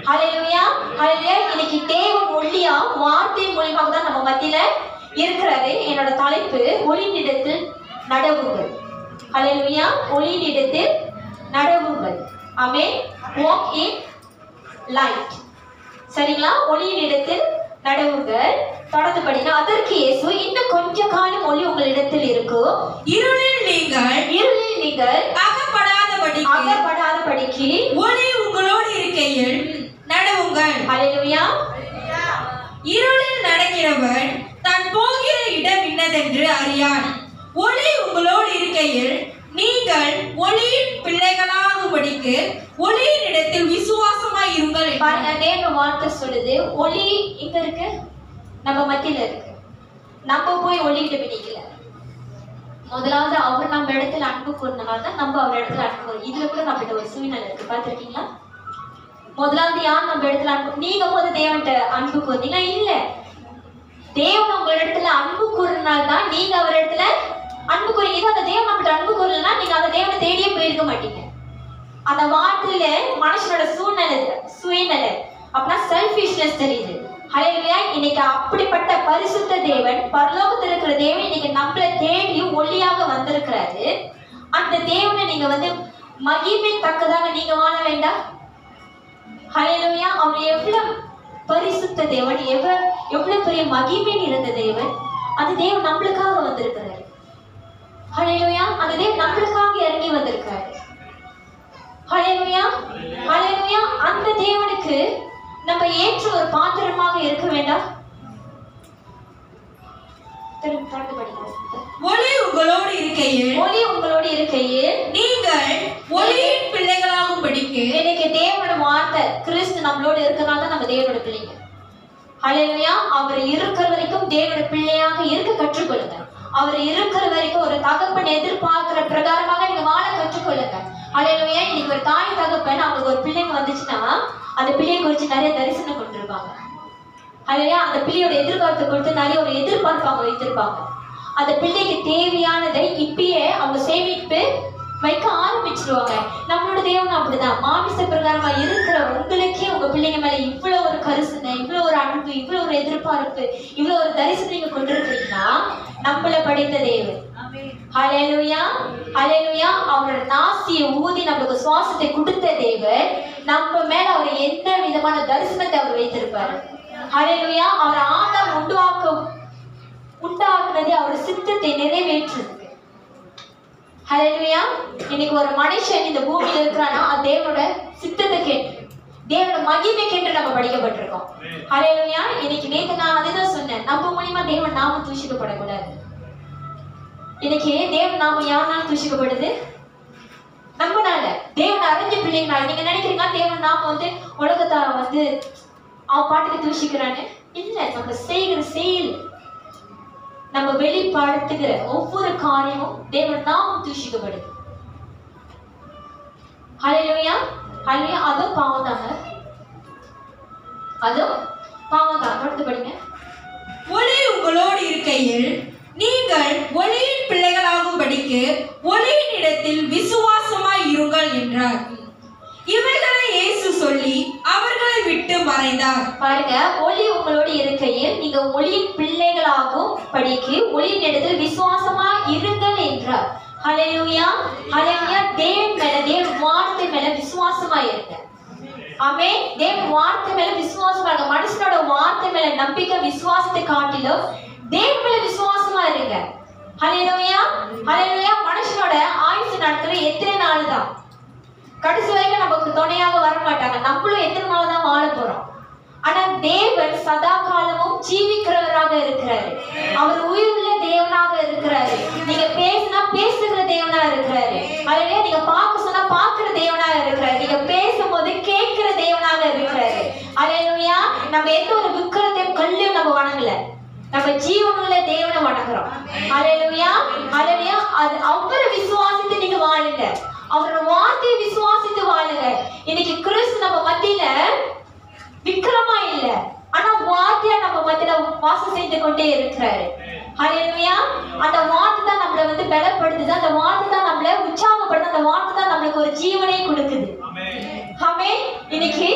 A: ஹல்லேலூயா, ஹல்லேலூயா. இன்னைக்கு தேவன் ஒளியா வார்த்தை மூலமாக தான் நம்ம மத்தியில இருக்கிறாரு. என்னோட தலைப்பு ஒளியினிடத்தில் நடவுங்கள். ஹல்லேலூயா. ஒளியினிடத்தில் நடவுங்கள். ஆமென். walk in light. சரிங்களா? ஒளியினிடத்தில் நடவுங்கள். தொடர்ந்து படிங்க. அதற்கு இயேசு, இன்னும் கொஞ்ச காலம் ஒளி உங்களிடத்தில் இருக்கும், இருளில் நீங்கள் அகப்படாதபடிக்கு
B: ஒளி உங்களோடு இருக்கையில் நடவுங்கள்.
A: ஹல்லேலூயா.
B: இருளில் நடக்கிறவன் தான் போகிற இடம் இன்னதென்று அறியான். ஒளி உங்களோடு இருக்கையில் நீங்கள் ஒளியின் பிள்ளைகளாகும்படிக்கு ஒளியின் இடத்தில் விசுவாசமாய் இருங்கள்.
A: பாருங்க, தேவ வார்த்தை சொல்லுது, ஒளி இங்க இருக்கு, நம்ம மத்தியில இருக்கு. நம்ம போய் ஒளிகிட்ட பிடிக்கல. முதலாவது அவர் நம்ம இடத்துல அன்பு கூர்ந்தனால தான் நம்ம அவர் இடத்துல அன்பு கூறும். இதுல கூட நம்மகிட்ட ஒரு சூழ்நிலை இருக்கு, பாத்திருக்கீங்களா? முதலாவது யார் நம்ம இடத்துல அன்பு? நீங்க போது தேவன்கிட்ட அன்பு கூர்ந்தீங்களா? இல்ல. தேவன் உங்க இடத்துல அன்பு கூறுனால தான் நீங்க அவர் இடத்துல அன்பு கூறீங்க. இது அந்த தேவன் நம்மகிட்ட அன்பு கூறலன்னா நீங்க அந்த தேவனை தேடியே போயிருக்க மாட்டீங்க. அந்த வார்த்தையில மனுஷனோட சுயநலை அப்படின்னா செல்ஃபிஷ்னஸ் தெரியுது. ஹல்லேலூயா. இன்னைக்கு அப்படிப்பட்ட பரிசுத்த தேவன், பரலோகத்தில் இருக்கிற தேவன் இன்னைக்கு நம்மளை தேடி ஒளியாக வந்திருக்கிறாரு. அந்த தேவனை நீங்க மகிமை தக்கதாக நீங்க வாழ வேண்டாம். ஹல்லேலூயா. அவர் எவ்வளவு பரிசுத்த தேவன், எவ்வளவு பெரிய மகிமை நிறைந்த தேவன். அந்த தேவன் நம்மளுக்காக வந்திருக்கிறாரு. ஹல்லேலூயா. அந்த தேவன் நம்மளுக்காக இறங்கி வந்திருக்காரு. ஹல்லேலூயா, ஹல்லேலூயா. அந்த தேவனுக்கு நம்ம ஏற்ற ஒரு பாத்திரமாக இருக்க வேண்டாம்.
B: ஒளி உங்களோடு இருக்கையில் நீங்கள் ஒளியின் பிள்ளைகளாகும்படிக்கு.
A: இன்னைக்கு தேவனோட வார்த்தை கிறிஸ்து நம்மளோட இருக்கனால தான் நம்ம தேவனோட பிள்ளைங்க. ஹல்லேலூயா. அவர் இருக்கிற வரைக்கும் தேவனோட பிள்ளையாக இருக்க கற்றுக்கொள்ளுங்க. அவர் இருக்கிற வரைக்கும் ஒரு தகப்பன் எதிர்பார்க்கிற பிரகாரமாக நீங்க வாழ கற்றுக்கொள்ளுங்க. ஹல்லேலூயா. இன்னைக்கு ஒரு தாய் தகப்பன் அவங்களுக்கு ஒரு பிள்ளைங்க வந்துச்சுன்னா அந்த பிள்ளையை குறித்து நிறைய தரிசனம் கொண்டிருப்பாங்க. ஹல்லேலூயா. அந்த பிள்ளையோட எதிர்காலத்தை கொடுத்து நிறைய ஒரு எதிர்பார்ப்பு அவங்க வைத்திருப்பாங்க. அந்த பிள்ளைக்கு தேவையானதை இப்பயே அவங்க சேமிப்பு வைக்க ஆரம்பிச்சிருவாங்க. நம்மளோட தேவன் அப்படிதான். மாமிச பிரகாரமா இருக்கிற உங்களுக்கே உங்க பிள்ளைங்க மேல இவ்வளவு ஒரு கரிசனை, இவ்வளவு ஒரு அன்பு, இவ்வளவு ஒரு எதிர்பார்ப்பு, இவ்வளவு ஒரு தரிசனம் நீங்க கொண்டிருக்கீங்கன்னா நம்மள படைத்த தேவன். ஹல்லேலூயா, ஹல்லேலூயா. அவரோட நாசியை ஊதி நம்மளுக்கு சுவாசத்தை கொடுத்த தேவன் நம்ம மேல அவர் எந்த விதமான தரிசனத்தை அவர் வைத்திருப்பாரு. ஹல்லேலூயா. அவர் ஆதாம் உண்டாக்குனது அவர் சித்தத்தை நிறைவேற்றுறதுக்கு. ஹல்லேலூயா. இன்னைக்கு ஒரு மனுஷன் இந்த பூமியில இருக்கிறான்னா அது தேவனோட சித்தத்தை கேட்டு, தேவனோட மகிமை கேட்டு நம்ம படிக்கப்பட்டிருக்கோம். ஹல்லேலூயா. இன்னைக்கு நேற்று நான் அதுதான் சொன்னேன், நம்ம மூலியமா தேவன் நாம தூஷிக்கப்படக்கூடாது. இன்னைக்கு தேவன் நாம யாருனாலும் தூஷிக்கப்படுது? நம்மனால, தேவன் அறிஞ்ச பிள்ளைங்கனால. நீங்க நினைக்கிறீங்களா தேவன் நாம உலகத்தை அவன் பாட்டுக்கு தூஷிக்கிறான்னு? இல்ல. நம்ம செய்கிற செயல், நம்ம வெளிப்படுத்துகிற ஒவ்வொரு காரியமும் தேவன் நாமம் தூஷிக்கப்படுது. ஹல்லேலூயா, ஹல்லேலூயா. அதுவும் பாவம் தாங்க, அதுவும் பாவம் தான். தொடர்ந்து படிங்க.
B: ஒளி உங்களோடு இருக்கையில் நீங்கள் ஒளியின் பிள்ளைகளாகும்படிக்கு ஒளியின் இடத்தில் விசுவாசமாய் இருங்கள் என்றார். இவைகளை இயேசு சொல்லி அவர்களை விட்டு மறைந்தார்.
A: பாருங்க, ஒளி உங்களோடு இருக்கையில் நீங்க ஒளியின் பிள்ளைகளாகும் படிக்கு ஒளியின் இடத்தில் விசுவாசமா இருங்கள் என்றார். ஹல்லேலூயா, ஹல்லேலூயா. தேவன் மேல, தேவன் வார்த்தை மேல விசுவாசமா இருங்க. ஆமென். தேவன் வார்த்தை மேல விசுவாசமா இருங்க. மனுஷனோட வார்த்தை மேல நம்பிக்கை விசுவாசத்தை காட்டிலும் தேவன் மேல விசுவாசமா இருங்க. ஹல்லேலூயா, ஹல்லேலூயா. மனுஷனோட ஆயுசு நாட்கள் எத்தனை நாள் தான்? கடைசி வரைக்கும் நமக்கு துணையாக வர மாட்டாங்க. நம்மளும் எத்தனை நாள் தான் வாழ போறோம். ஆனா தேவன் சதா காலமும் ஜீவிக்கிறவராக இருக்கிறாரு. அவர் உயிருள்ள தேவனாக இருக்கிறாரு. நீங்க பேசினா பேசுகிற தேவனா இருக்கிறாரு. அதுவே நீங்க பார்க்க சொன்னா பார்க்கிற தேவனாக இருக்கிறாரு. நீங்க பேசும்போது கேட்கிற தேவனாக இருக்கிறாரு. அல்லேலூயா. நம்ம எந்த ஒரு விக்கிரத்தையும் கல்லையும் நம்ம வணங்கல, நம்ம ஜீவனுள்ள தேவனை வணங்குறோம். அல்லேலூயா. அல்லேலூயா. அது அவரை விசுவாசித்து நீங்க வாழுங்க, அவரோட வார்த்தையை விசுவாசித்து வாழுங்க. இன்னைக்கு கிறிஸ்து நம்ம மத்தியில விக்கிரமா இல்ல, ஆனா வார்த்தையா நம்ம மத்தியில வாசம் செய்து கொண்டே இருக்கிறாரு. ஹல்லேலூயா. அந்த வார்த்தை தான் நம்மளை பலப்படுத்துது, அந்த வார்த்தை தான் நம்மளை உற்சாகப்படுத்து, அந்த வார்த்தை தான் நம்மளுக்கு ஒரு ஜீவனை கொடுக்குது. ஆமென். இன்னைக்கு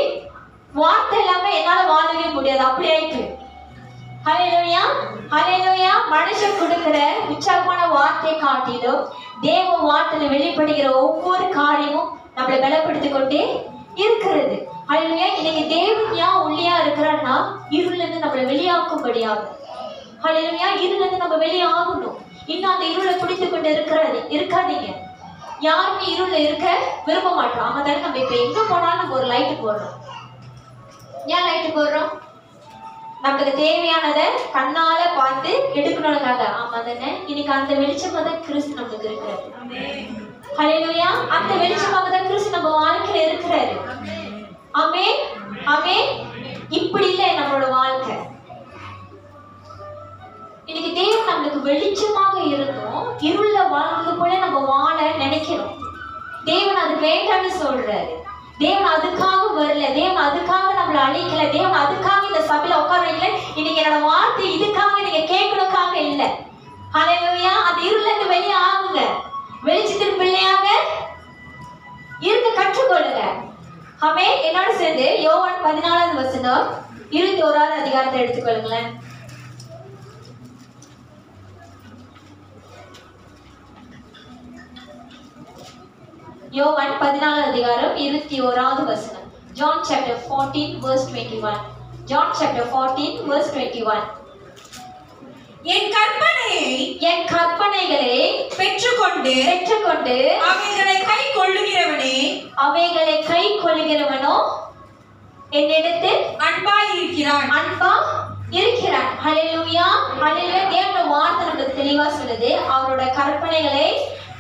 A: வார்த்தை இல்லாம என்னால வாழவே முடியாது, அப்படி ஆயிட்டு. ஹல்லேலூயா. ஹல்லேலூயா. மனுஷன் கொடுக்கிற உற்சாகமான வார்த்தை காட்டிலும் தேவ வார்த்தையில வெளிப்படுகிற ஒவ்வொரு காரியமும் நம்மளை பலப்படுத்தி கொண்டே இருக்கிறது. ஹல்லேலூயா. இன்னைக்கு தேவன் ஏன் உள்ளியா இருக்கிறான்னா இருள்ல இருந்து நம்மளை வெளியாக்கும்படியாகும். ஹல்லேலூயா. இருள்ல இருந்து நம்ம வெளியாகணும். இன்னும் அந்த இருளை பிடித்து கொண்டு இருக்காதீங்க. யாருமே இருள்ல இருக்க விரும்ப மாட்டோம். ஆமா தானே. நம்ம இப்ப எங்க போனாலும் நம்ம ஒரு லைட்டு போடுறோம். ஏன் லைட்டு போடுறோம்? நமக்கு தேவையானதை கண்ணால பார்த்து எடுக்கணும்னுக்காக. ஆமா தானே. இன்னைக்கு அந்த வெளிச்சமா தான் கிறிஸ்து நமக்கு இருக்கிறாரு. ஹல்லேலூயா. அந்த வெளிச்சமாக தான் கிறிஸ்து நம்ம வாழ்க்கையில இருக்கிறாரு. ஆமென். ஆமென். இப்படி இல்லை நம்மளோட வாழ்க்கை. இன்னைக்கு தேவன் நம்மளுக்கு வெளிச்சமாக இருந்தோம், இருள வாழ்ந்தது போல நம்ம வாழ நினைக்கிறோம். தேவன் அது வேண்டான்னு சொல்றாரு. தேவன் அதுக்காக வரல, தேவன் அதுக்காக நம்மளை அழிக்கல, தேவன் அதுக்காக இந்த சபையில உட்கார வைக்கல. இன்னைக்கு என்னோட வார்த்தை இதுக்காக நீங்க கேட்கணுக்காக இல்லை. ஹல்லேலூயா. அந்த இருள்ல இருந்து வெளியே ஆகுங்க, வெளிச்சத்தின் பிள்ளையாக இருக்க கற்றுக்கொள்ளுங்க. ஆமென். என்னோட சேர்ந்து யோவான் 14வது வசனம் 21வது அதிகாரத்தை எடுத்துக்கொள்ளுங்களேன். யோவான் 14வது அதிகாரம் 21வது வசனம். John chapter 14 verse 21. John chapter 14 verse 21.
B: என் கற்பனைகளை பெற்றுக்கொண்டு அவைகளை கை கொள்ளுகிறவனோ என்னிடத்தில் அன்பாய் இருக்கிறான். ஹல்லேலூயா. ஹல்லேலூயா. தேவனுடைய வார்த்தை நமக்கு தெளிவா சொல்லுது. அவரோட கற்பனைகளை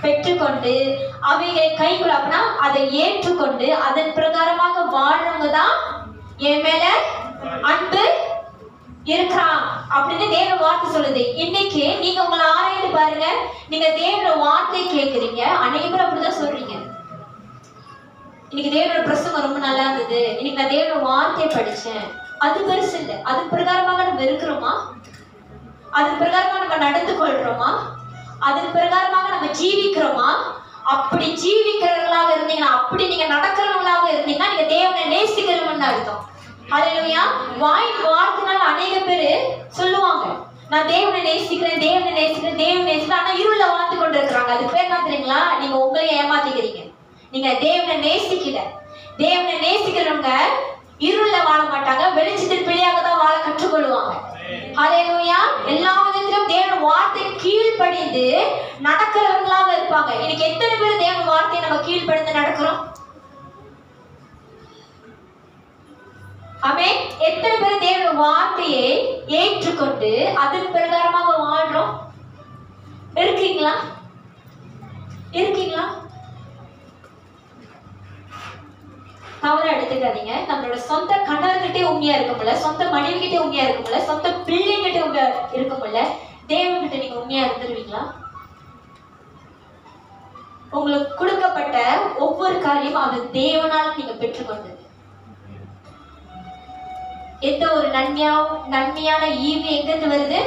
B: பெற்றுக்கொண்டு அவைகளை கைக்குள்ள, அப்படின்னா அதை ஏற்றுக்கொண்டு அதன் பிரகாரமாக வாழ்றவங்க தான் என் மேல அன்பு இருக்கிறான் அப்படின்னு தேவ வார்த்தை சொல்லுது. இன்னைக்கு நீங்க உங்களை ஆராய்ந்து பாருங்க. நீங்க தேவனோட வார்த்தை கேட்குறீங்க, அனைவரும் அப்படிதான் சொல்றீங்க. இன்னைக்கு தேவனோட பிரசங்கம் ரொம்ப நல்லா இருந்தது, இன்னைக்கு நான் தேவனோட வார்த்தையை படிச்சேன். அது பெருசு இல்லை. அது பிரகாரமாக நம்ம இருக்கிறோமா? அது பிரகாரமா நம்ம நடந்து கொள்றோமா? அதன் பிரகாரமாக நம்ம ஜீவிக்கிறோமா? அப்படி ஜீவிக்கிறவர்களாக இருந்தீங்கன்னா, அப்படி நீங்க நடக்கிறவங்களாக இருந்தீங்கன்னா நீங்க தேவனை நேசிக்கிறவங்கன்னு அர்த்தம். ஹல்லேலூயா. வார்த்தைனால அநேக பேரு சொல்லுவாங்க, நான் தேவனை நேசிக்கிறேன், தேவனை நேசிக்கிறேன், தேவனை நேசிக்கிறேன். ஆனா இருள வாழ்ந்து கொண்டு இருக்கிறாங்க. அதுக்கு பேர் என்ன தெரியுங்களா? நீங்க உங்களை ஏமாத்திக்கிறீங்க. நீங்க தேவனை நேசிக்கல. தேவனை நேசிக்கிறவங்க இருள வாழ மாட்டாங்க, வெளிச்சத்தின் பிள்ளையாக தான் வாழ கற்றுக்கொள்வாங்க. ஹல்லேலூயா. எல்லா விதத்திலும் தேவன் வார்த்தை கீழ்ப்படிந்து நடக்கிறவங்களாக இருப்பாங்க. இன்னைக்கு எத்தனை பேர் தேவன் வார்த்தையை நம்ம கீழ்ப்படிந்து நடக்கிறோம்? ஆமென். எத்தனை பேர் தேவன் வார்த்தையை ஏற்றுக்கொண்டு அதன் பிரகாரமாக வாழ்றோம்? இருக்கீங்களா? தவறா எடுத்துக்காதீங்க. நம்மளோட சொந்த கணவர்கிட்டே உண்மையா இருக்க முடியல, சொந்த மனைவி கிட்டே உண்மையா இருக்க முடியல, சொந்த பிள்ளைகிட்ட உண்மையா இருக்க முடியல, தேவன்கிட்ட நீங்க உண்மையா இருந்துருவீங்களா? உங்களுக்கு கொடுக்கப்பட்ட ஒவ்வொரு காரியம் அது தேவனால் நீங்க பெற்றுக்கொண்டது. எந்த ஒரு நன்மையான ஈவு எங்கிருந்து வருது?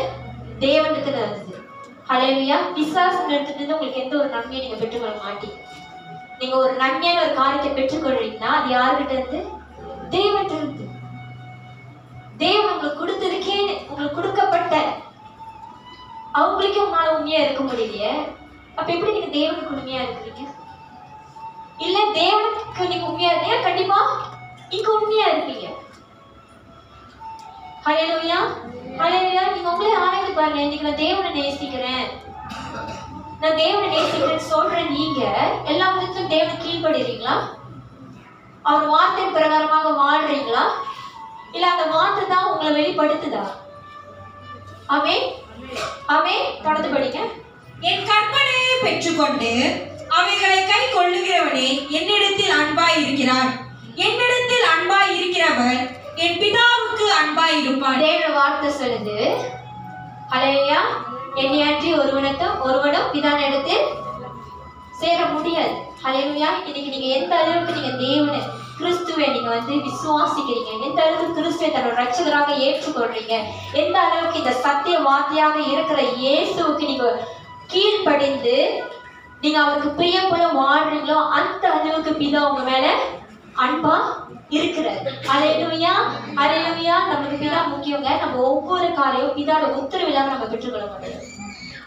B: தேவனுக்கு வருது. ஹல்லேலூயா. பிசாசு எடுத்துட்டு உங்களுக்கு எந்த ஒரு நன்மையை நீங்க பெற்றுக்கொள்ள மாட்டீங்க. நீங்க ஒரு நன்மையான ஒரு காரியத்தை பெற்றுக்கொள்றீங்கன்னா அது யாருகிட்ட இருந்து? தேவன் இருந்து. தேவன் உங்களுக்கு கொடுத்ததுக்கே, உங்களுக்கு கொடுக்கப்பட்ட அவங்களுக்கே உங்களால உண்மையா இருக்க முடியலையே, அப்ப எப்படி நீங்க தேவனுக்கு உண்மையா இருக்கிறீங்க? இல்ல தேவனுக்கு நீங்க உண்மையா இருந்தீங்க, கண்டிப்பா இங்க உண்மையா இருப்பீங்க. ஹல்லேலூயா. ஹல்லேலூயா. நீங்க உங்களே ஆராய்ந்து பாருங்க. இன்னைக்கு நான் தேவனை நேசிக்கிறேன், நான் தேவனை நேசிக்கிறேன்னு சொல்றேன். நீங்க எல்லா விதத்திலும் தேவனை கீழ்படுறீங்களா? அவர் வார்த்தை பிரகாரமாக வாழ்றீங்களா? இல்ல அந்த வார்த்தை தான் உங்களை வெளிப்படுத்துதா? ஆமென் ஆமென். தொடர்ந்து படிங்க.
A: என் கற்பனையை பெற்றுக்கொண்டு அவைகளை கை கொள்ளுகிறவனே என்னிடத்தில் அன்பாய் இருக்கிறான். என்னிடத்தில் அன்பாய் இருக்கிறவன் என் பிதாவுக்கு அன்பாய் இருப்பான்.
B: தேவ வார்த்தை சொல்லுது, ஹல்லேலூயா, என்னை அன்றி ஒருவனும் பிதாவினிடத்தில் சேர முடியாது. ஹல்லேலூயா. இன்னைக்கு நீங்க எந்த அளவுக்கு நீங்க தேவனை கிறிஸ்துவை நீங்க விசுவாசிக்கிறீங்க, எந்த அளவுக்கு கிறிஸ்துவை தன்னோட ரட்சகராக ஏற்றுக்கொள்றீங்க, எந்த அளவுக்கு இந்த சத்திய வார்த்தையாக இருக்கிற இயேசுவுக்கு நீங்க கீழ்ப்படிந்து நீங்க அவருக்கு பிரியப்பட வாழ்றீங்களோ அந்த அளவுக்கு பிதா உங்க மேல அன்பா இருக்கிறார். ஹல்லேலூயா ஹல்லேலூயா. நமக்கு பிதா முக்கியங்க. நம்ம ஒவ்வொரு காலையும் பிதாவோட உத்தரவில்லாம நம்ம பெற்றுக்கொள்ள முடியாது.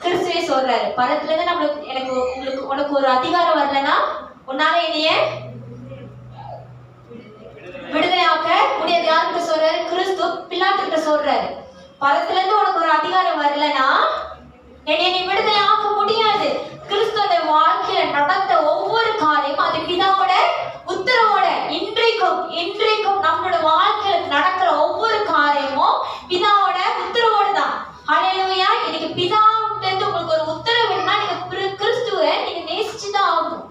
B: கிறிஸ்துவே சொல்றாரு, பரத்துல இருந்து உனக்கு ஒரு அதிகாரம் வரலன்னா உன்னால என்னைய விடுதலையாக்க முடியாது. யாருக்கு சொல்றாரு? கிறிஸ்து பிலாத்துக்கிட்ட சொல்றாரு, பரத்துல இருந்து உனக்கு ஒரு அதிகாரம் வரலன்னா என்னைய நீ விடுதலை ஆக்க முடியாது. கிறிஸ்துவோட வாழ்க்கையில நடந்த ஒவ்வொரு காரியமும் அது பிதாவோட உத்தரவோட. இன்றைக்கும் நம்மளோட வாழ்க்கையில நடக்கிற ஒவ்வொரு காரியமும் பிதாவோட உத்தரவோட தான். ஹல்லேலூயா. இன்னைக்கு பிதாவுல இருந்து உங்களுக்கு ஒரு உத்தரவுன்னா நீங்க கிறிஸ்துவை நீங்க நேசிச்சுதான் ஆகணும்.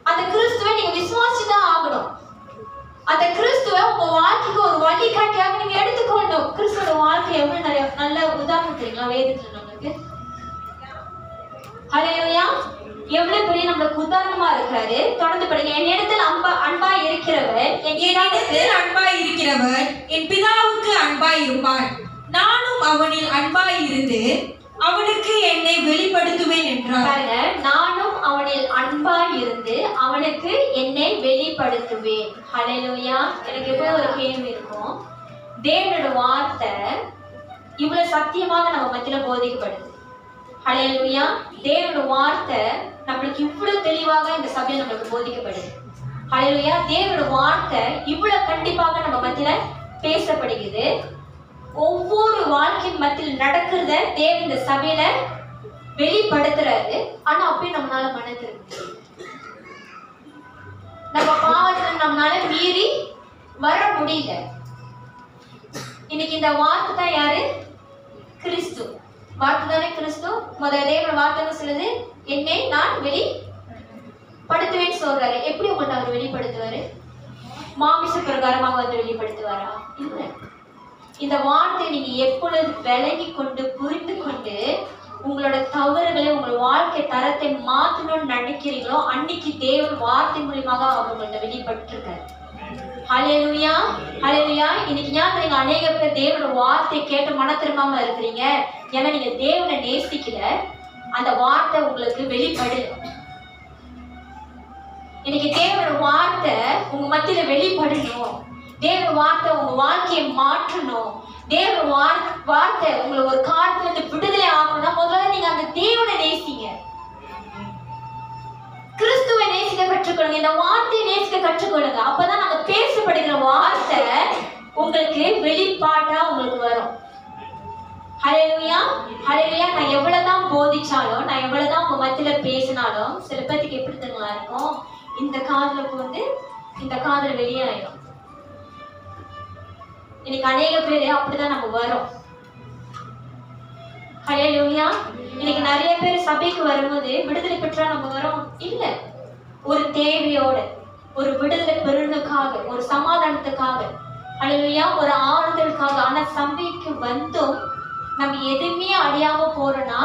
B: அந்த கிறிஸ்துவை நீங்க விசுவாசிச்சுதான் ஆகணும். அந்த கிறிஸ்துவை உங்க வாழ்க்கைக்கு ஒரு வழிகாட்டியாக நீங்க எடுத்துக்கொள்ளணும். கிறிஸ்துவோட வாழ்க்கை எவ்வளவு நிறைய நல்ல உதாரணம் தெரியுங்களா வேதத்துல நம்மளுக்கு? ஹல்லேலூயா. எவ்வளவு பெரிய நம்மளுக்கு உதாரணமா இருக்கிறாரு. தொடர்ந்து படிங்க. என்னிடத்தில் அன்பா இருக்கிறவர்
A: என் பிதாவுக்கு அன்பாய் இருப்பான். நானும் அவனில் அன்பாய் இருந்து அவனுக்கு என்னை வெளிப்படுத்துவேன் என்றார்.
B: பாருங்க, நானும் அவனில் அன்பாய் இருந்து அவனுக்கு என்னை வெளிப்படுத்துவேன். ஹல்லேலூயா. எனக்கு எப்போ ஒரு கேள்வி இருக்கும், தேவனோட வார்த்தை இவ்வளவு சத்தியமாக நம்ம மத்தியில போதிக்கப்படுது. ஹல்லேலூயா. தேவனோட வார்த்தை நம்மளுக்கு இவ்வளவு தெளிவாக இந்த சபையில நம்மளுக்கு போதிக்கப்படுது. ஹல்லேலூயா. தேவனோட வார்த்தை இவ்வளவு கண்டிப்பாக நம்ம மத்தியில பேசப்படுகிறது. ஒவ்வொரு வாழ்க்கை மத்தியில் நடக்கிறத தேவன் இந்த சபையில வெளிப்படுத்துறாரு. ஆனா அப்பயும் நம்மளால மனதிருக்க நம்ம பாவத்தை நம்மளால மீறி வர முடியல. இன்னைக்கு இந்த வார்த்தை தான் யாரு? கிறிஸ்து. வார்த்தை தானே கிறிஸ்து. முதல்ல தேவன் வார்த்தை சொல்லுது, என்னை நான் வெளிப்படுத்துவேன்னு சொல்றாரு. எப்படி உங்கள்ட்ட அவர் வெளிப்படுத்துவாரு? மாமிச பிரகாரமாக வெளிப்படுத்துவாரா? இல்லை. இந்த வார்த்தை நீங்க எப்பொழுது விலகி கொண்டு புரிந்து கொண்டு உங்களோட தவறுகளை உங்களோட வாழ்க்கை தரத்தை மாற்றணும்னு நினைக்கிறீங்களோ அன்னைக்கு தேவன் வார்த்தை மூலியமாக அவங்கள்ட்ட வெளிப்பட்டிருக்காரு. ஹல்லேலூயா ஹல்லேலூயா. இன்னைக்கு நீங்க அநேக பேர் தேவனோட வார்த்தை கேட்டு மன திரும்பாம இருக்கிறீங்க. ஏன்னா நீங்க தேவனை நேசிக்கல. அந்த வார்த்தை உங்களுக்கு வெளிப்படு. இன்னைக்கு தேவனோட வார்த்தை உங்க மத்தியில வெளிப்படணும். தேவ வார்த்தை உங்க வாழ்க்கையை மாற்றணும். தேவ வார்த்தை உங்களை ஒரு காரியத்துல விடுதலை ஆகணும்னா முதல்ல நீங்க அந்த தேவனை நேசிங்க. கிறிஸ்துவை நேசிக்க கற்றுக்கொள்ளுங்க. இந்த வார்த்தையை நேசிக்க கற்றுக்கொள்ளுங்க. அப்பதான் நாங்க பேசப்படுகிற வார்த்தை உங்களுக்கு வெளிப்பாட்டா உங்களுக்கு வரும். ஹல்லேலூயா ஹல்லேலூயா. நான் எவ்வளவுதான் போதிச்சாலும், நான் எவ்வளவுதான் உங்க மத்தியில பேசினாலும் சில பேருக்கு எப்படி தெரியுங்களா இருக்கும், இந்த காதுல போந்து இந்த காதுல வெளியாயிடும். இன்னைக்கு அநேக பேரு அப்படிதான் நம்ம வரோம். ஹல்லேலூயா. இன்னைக்கு நிறைய பேர் சபைக்கு வரும்போது விடுதலை பெற்றா நம்ம வரோம் இல்ல, ஒரு தேவையோட, ஒரு விடுதலை பெறுவதற்காக, ஒரு சமாதானத்துக்காக, ஹல்லேலூயா, ஒரு ஆறுதலுக்காக. ஆனா சபைக்கு வந்தும் நம்ம எதுவுமே அடையாம போறோம்னா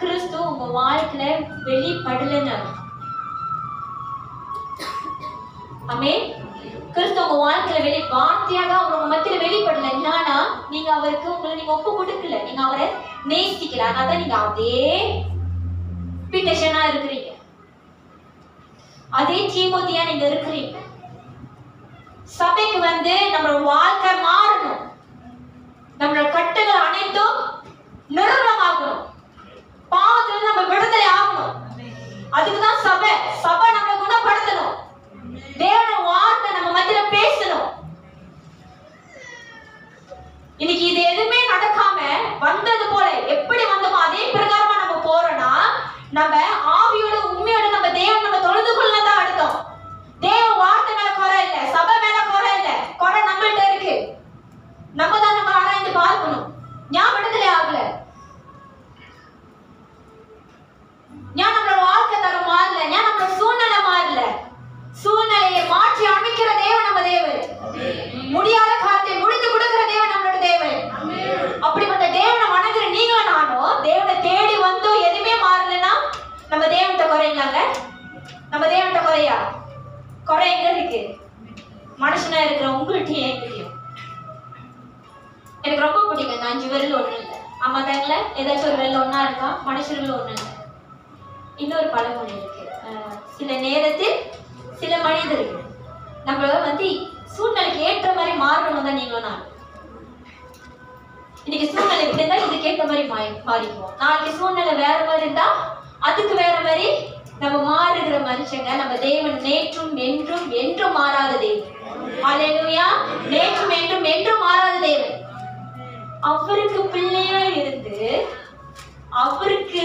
B: கிறிஸ்து உங்க வாழ்க்கையில வெளிப்படலன்னு. ஆமென். கிறிஸ்து உங்க வாழ்க்கையில வார்த்தையாக அவர் உங்க மத்தியில வெளிப்படல. என்னன்னா நீங்க அவருக்கு உங்களை நீங்க ஒப்பு கொடுக்கல, நீங்க அவரை நேசிக்கல. அதனால நீங்க அதே பிட்டேஷனா இருக்கிறீங்க, அதே தீமோத்தியா நீங்க இருக்கிறீங்க. சபைக்கு நம்மளோட வாழ்க்கை மாறணும். நம்மளோட கட்டுகள் அனைத்தும் நிர்மூலமாகணும். பாவத்துல நம்ம விடுதலை ஆகணும். அதுக்குதான் சபை நம்ம குணப்படுத்தணும். தேவனோட வார்த்தை நம்ம மத்தியில பேசணும். இன்னைக்கு இது எதுவுமே நடக்காம வந்தது போல எப்படி வந்தோமோ அதே பிரகாரமா நம்ம போறோம்னா நம்ம ஆவியோட உண்மையோட நம்ம தேவன் நம்ம தொழுது கொள்ளதான் அர்த்தம். தேவ வார்த்தை மேல நம்ம தான் நம்ம ஆராய்ந்து பார்க்கணும். ஞான் விடுதலை ஆகல, ஞான் நம்மளோட வாழ்க்கை தரம் மாறல, ஞான் நம்மளோட சூழ்நிலை மாறல. சூழ்நிலையை மாற்றி அமைக்கிற தேவன் நம்ம தேவன். முடியாத காரியத்தை முடித்து கொடுக்கிற தேவன் நம்மளோட தேவன். அப்படிப்பட்ட தேவனை வணங்குற நீங்க நானும் தேவனை தேடி வந்தும் எதுவுமே மாறலன்னா நம்ம தேவன்கிட்ட குறைங்களாங்க? நம்ம தேவன்கிட்ட குறையா? குறை எங்க இருக்கு? மனுஷனா இருக்கிற உங்கள்கிட்டயும் என்கிட்டயும். எனக்கு ரொம்ப பிடிக்கும் இந்த 5 விரல் ஒண்ணு இல்லை. அம்மா தாங்கள ஏதாச்சும் ஒரு விரல் ஒண்ணா இருக்கா? மனுஷர்கள் ஒண்ணு இல்லை. இன்னொரு பழமொழி இருக்கு, சில நேரத்தில் சில மனிதர்கள் நம்ம சூழ்நிலைக்கு ஏற்ற மாதிரி மாறணும் தான் நீங்களும் நான். இன்னைக்கு சூழ்நிலை எப்படி இருந்தா இதுக்கு ஏற்ற மாதிரி மாறிக்குவோம். நாளைக்கு சூழ்நிலை வேற மாதிரி இருந்தா அதுக்கு வேற மாதிரி நம்ம மாறுகிற மனுஷங்க. நம்ம தேவன் நேற்றும் என்றும் என்றும் மாறாத தேவன். அல்லேலூயா. நேற்றும் என்றும் என்றும் மாறாத தேவன். அவருக்கு பிள்ளையா இருந்து அவருக்கு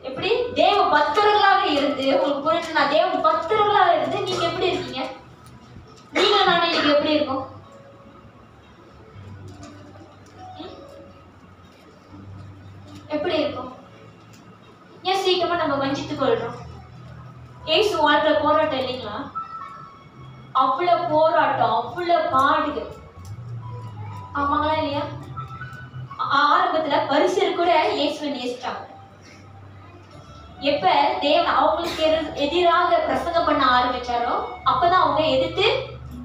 B: எப்படி தேவ பக்தர்களாக இருந்து, உங்களுக்கு புரிஞ்சு நான் தேவ பக்தர்களாக இருந்து நீங்க எப்படி இருக்கீங்க? நீங்க நானே இன்னைக்கு எப்படி இருக்கும்? எப்படி இருக்கும்? ஏன் சீக்கிரமா நம்ம வஞ்சித்துக் கொள்றோம்? ஏசு வாழ்க்கை போராட்டம் இல்லைங்களா? அவ்வளவு போராட்டம், அவ்வளவு பாடுகள். ஆமாங்களா இல்லையா? ஆரம்பத்துல பரிசர் கூட இயேசுவை நேசிச்சாங்க. எப்ப தேவன் அவங்களுக்கு எதிராக பிரசங்கம் பண்ண ஆரம்பிச்சாரோ அப்பதான் அவங்க எதிர்த்து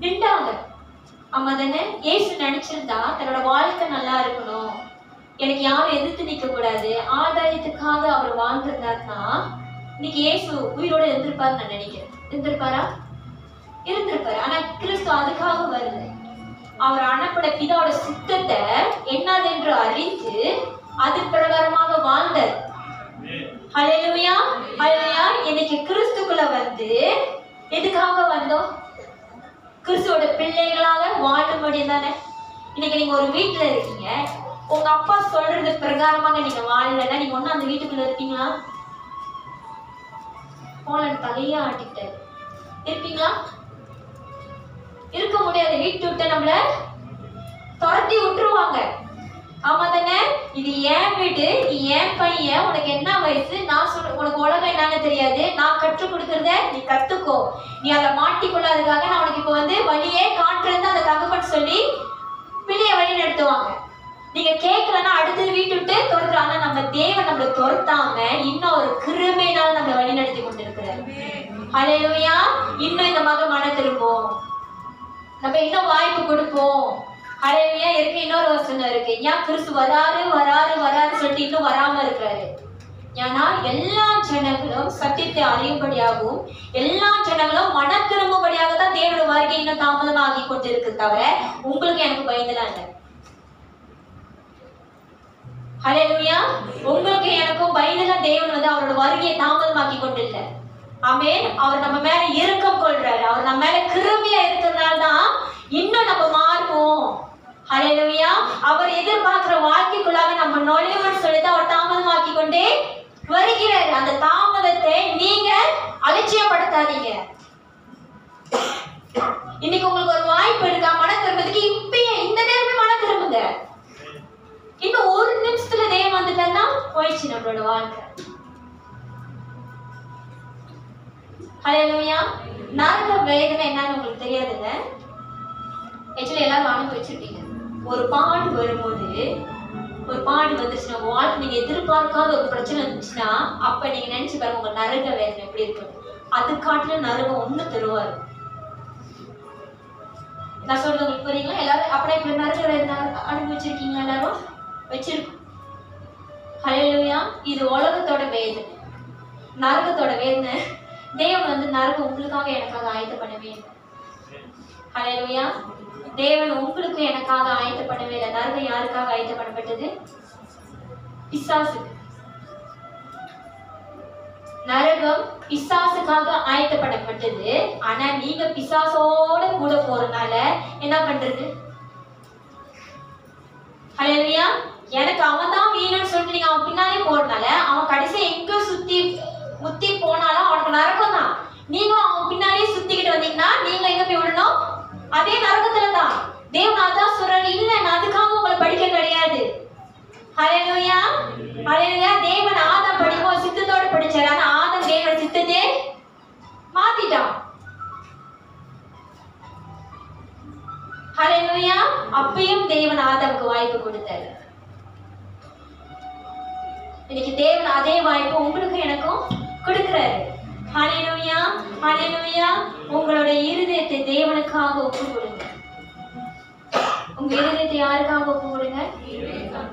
B: நின்றாங்க. ஆமா தானே? இயேசு நினைச்சிருந்தா தன்னோட வாழ்க்கை நல்லா இருக்கணும், எனக்கு யாரும் எதிர்த்து நிக்க கூடாது, ஆதாயத்துக்காக அவர் வாழ்ந்திருந்தாருன்னா இன்னைக்கு இயேசு உயிரோட இருந்திருப்பாரு நான் நினைக்கிறேன். இருந்திருப்பாரா? இருந்திருப்பாரு. ஆனா கிறிஸ்து அதுக்காக வருது. அவர் அனுப்பின பிதாவோட சித்தத்தை என்னது என்று அறிந்து அது பிரகாரமாக வாழ்ந்தார். ஹல்லேலூயா, ஹல்லேலூயா. இன்னைக்கு கிறிஸ்துக்குள்ள எதுக்காக வந்தோம்? கிறிஸ்துவோட பிள்ளைகளாக வாழும்படி தானே. இன்னைக்கு நீங்க ஒரு வீட்டுல இருக்கீங்க, உங்க அப்பா சொல்றது பிரகாரமாக நீங்க வாழலைன்னா நீங்க ஒண்ணு அந்த வீட்டுக்குள்ள இருப்பீங்களா? போன தலையா ஆட்டிக்கிட்டாரு இருப்பீங்களா? இருக்க முடியாது. வீட்டு விட்ட நம்மள துரத்தி விட்டுருவாங்க. ஆமா தானே? இது ஏன் வீடு, நீ ஏன் பையன், உனக்கு என்ன வயசு, நான் உனக்கு உலகம் என்னன்னு தெரியாது, நான் கற்றுக் கொடுக்கறத நீ கத்துக்கோ, நீ அதை மாட்டிக்கொள்ளாததுக்காக நான் உனக்கு இப்ப வழியே காட்டுறது அந்த தகவல் சொல்லி பிள்ளைய வழி நடத்துவாங்க. நீங்க கேட்கலன்னா அடுத்தது வீட்டு விட்டு துரத்துறாங்க. ஆனா நம்ம தேவன் நம்மளை துரத்தாம இன்னும் ஒரு கிருபையினால் நம்மளை வழி நடத்தி கொண்டு இருக்கிறார். ஹல்லேலூயா. இன்னும் இந்த மகன் மன திரும்பும், நம்ம இன்னும் வாய்ப்பு கொடுப்போம். ஹல்லேலூயா. இருக்கு இன்னொரு வசனம் இருக்கு, ஏன் கிறிஸ்து வராரு வராரு வராரு சொல்லிட்டு இன்னும் வராம இருக்கிறாரு. ஏன்னா எல்லா ஜனங்களும் சத்தியத்தை அறியும்படியாகவும் எல்லா ஜனங்களும் மன திரும்பும்படியாக தான் தேவனோட வருகை இன்னும் தாமதமாக ஆகி கொண்டு இருக்கு. தவிர உங்களுக்கு எனக்கு பயந்துலாம் இல்லை. ஹல்லேலூயா. உங்களுக்கு எனக்கும் பயந்துலாம் தேவன் அவரோட வருகையை தாமதமாக்கி கொண்டு இல்லை. ஆமென். அவர் நம்ம மேல இரக்கம் கொள்றாரு. அவர் நம்ம மேல கிருபையா இருக்கிறதுனால தான் இன்னும் நம்ம மாறுவோம். ஹல்லேலூயா. அவர் எதிர்பார்க்கிற வாழ்க்கைக்குள்ளாக நம்ம நுழைவுன்னு சொல்லிட்டு அவர் தாமதமாக்கி கொண்டே வருகிறாரு. அந்த தாமதத்தை நீங்க அலட்சியப்படுத்தாதீங்க. இன்னைக்கு உங்களுக்கு ஒரு வாய்ப்பு இருக்கா மன திரும்புறதுக்கு? இப்பயே இந்த நேரமே மன திரும்புங்க. இன்னும் ஒரு நிமிஷத்துல தேவன் வந்துட்டா போயிடுச்சு நம்மளோட வாழ்க்கை. ஹல்லேலூயா. நரக வேதனை என்னன்னு உங்களுக்கு தெரியாதுங்க. ஆக்சுவலி எல்லாரும் அனுபவிச்சிருப்பீங்க. ஒரு பாடு வரும்போது, ஒரு பாடு வந்துச்சுன்னா உங்க வாழ்க்கை நீங்க எதிர்பார்க்காத ஒரு பிரச்சனை இருந்துச்சுன்னா அப்ப நீங்க நினைச்சு பாருங்க உங்க நரக வேதனை எப்படி இருக்கும். அது காட்டுல நரகம் ஒண்ணு தருவாரு. நான் சொல்றது உங்களுக்கு புரியுங்களா? எல்லாரும் அப்படியே இப்ப நரக வேதனை அனுபவிச்சிருக்கீங்களா? எல்லாரும் வச்சிருக்கோம். ஹல்லேலூயா. இது உலகத்தோட வேதனை, நரகத்தோட வேதனை. தேவன் நரகம் உங்களுக்காக எனக்காக ஆயத்த பண்ணவே இல்லை. ஹல்லேலூயா. தேவன் உங்களுக்கு எனக்காக ஆயத்த பண்ணவே இல்லை. நரகம் யாருக்காக ஆயத்த பண்ணப்பட்டது? பிசாசுக்கு. நரகம் பிசாசுக்காக ஆயத்தப்படப்பட்டது. ஆனா நீங்க பிசாசோட கூட போறதுனால என்ன பண்றது? ஹல்லேலூயா. எனக்கு அவன் தான் வேணும்னு சொல்லிட்டு நீங்க அவன் பின்னாலே போறதுனால அவன் கடைசியா எங்க முத்தி போனாலும் அவனுக்கு நரகம் தான். நீங்க அவன் பின்னாலே சுத்திக்கிட்டு வந்தீங்கன்னா நீங்க எங்க போய் விடணும்? அதே நரகத்துல தான்.
A: தேவன் அதான் சொல்றாரு, இல்ல நான் அதுக்காக உங்களை படிக்க கிடையாது. ஹல்லேலூயா, ஹல்லேலூயா. தேவன் ஆதாம் படிக்கும் சித்தத்தோட படிச்சாரு. ஆனா ஆதாம் தேவன் சித்தத்தை மாத்திட்டான். ஹல்லேலூயா. அப்பயும் தேவன் ஆதாமுக்கு வாய்ப்பு கொடுத்தாரு. இன்னைக்கு தேவன் அதே வாய்ப்பு உங்களுக்கு எனக்கும் கொடுக்கிறாரு. ஹல்லேலூயா, ஹல்லேலூயா. உங்களோட இருதயத்தை தேவனுக்காக ஒப்பு கொடுங்க. உங்க இருதயத்தை யாருக்காக ஒப்பு கொடுங்க?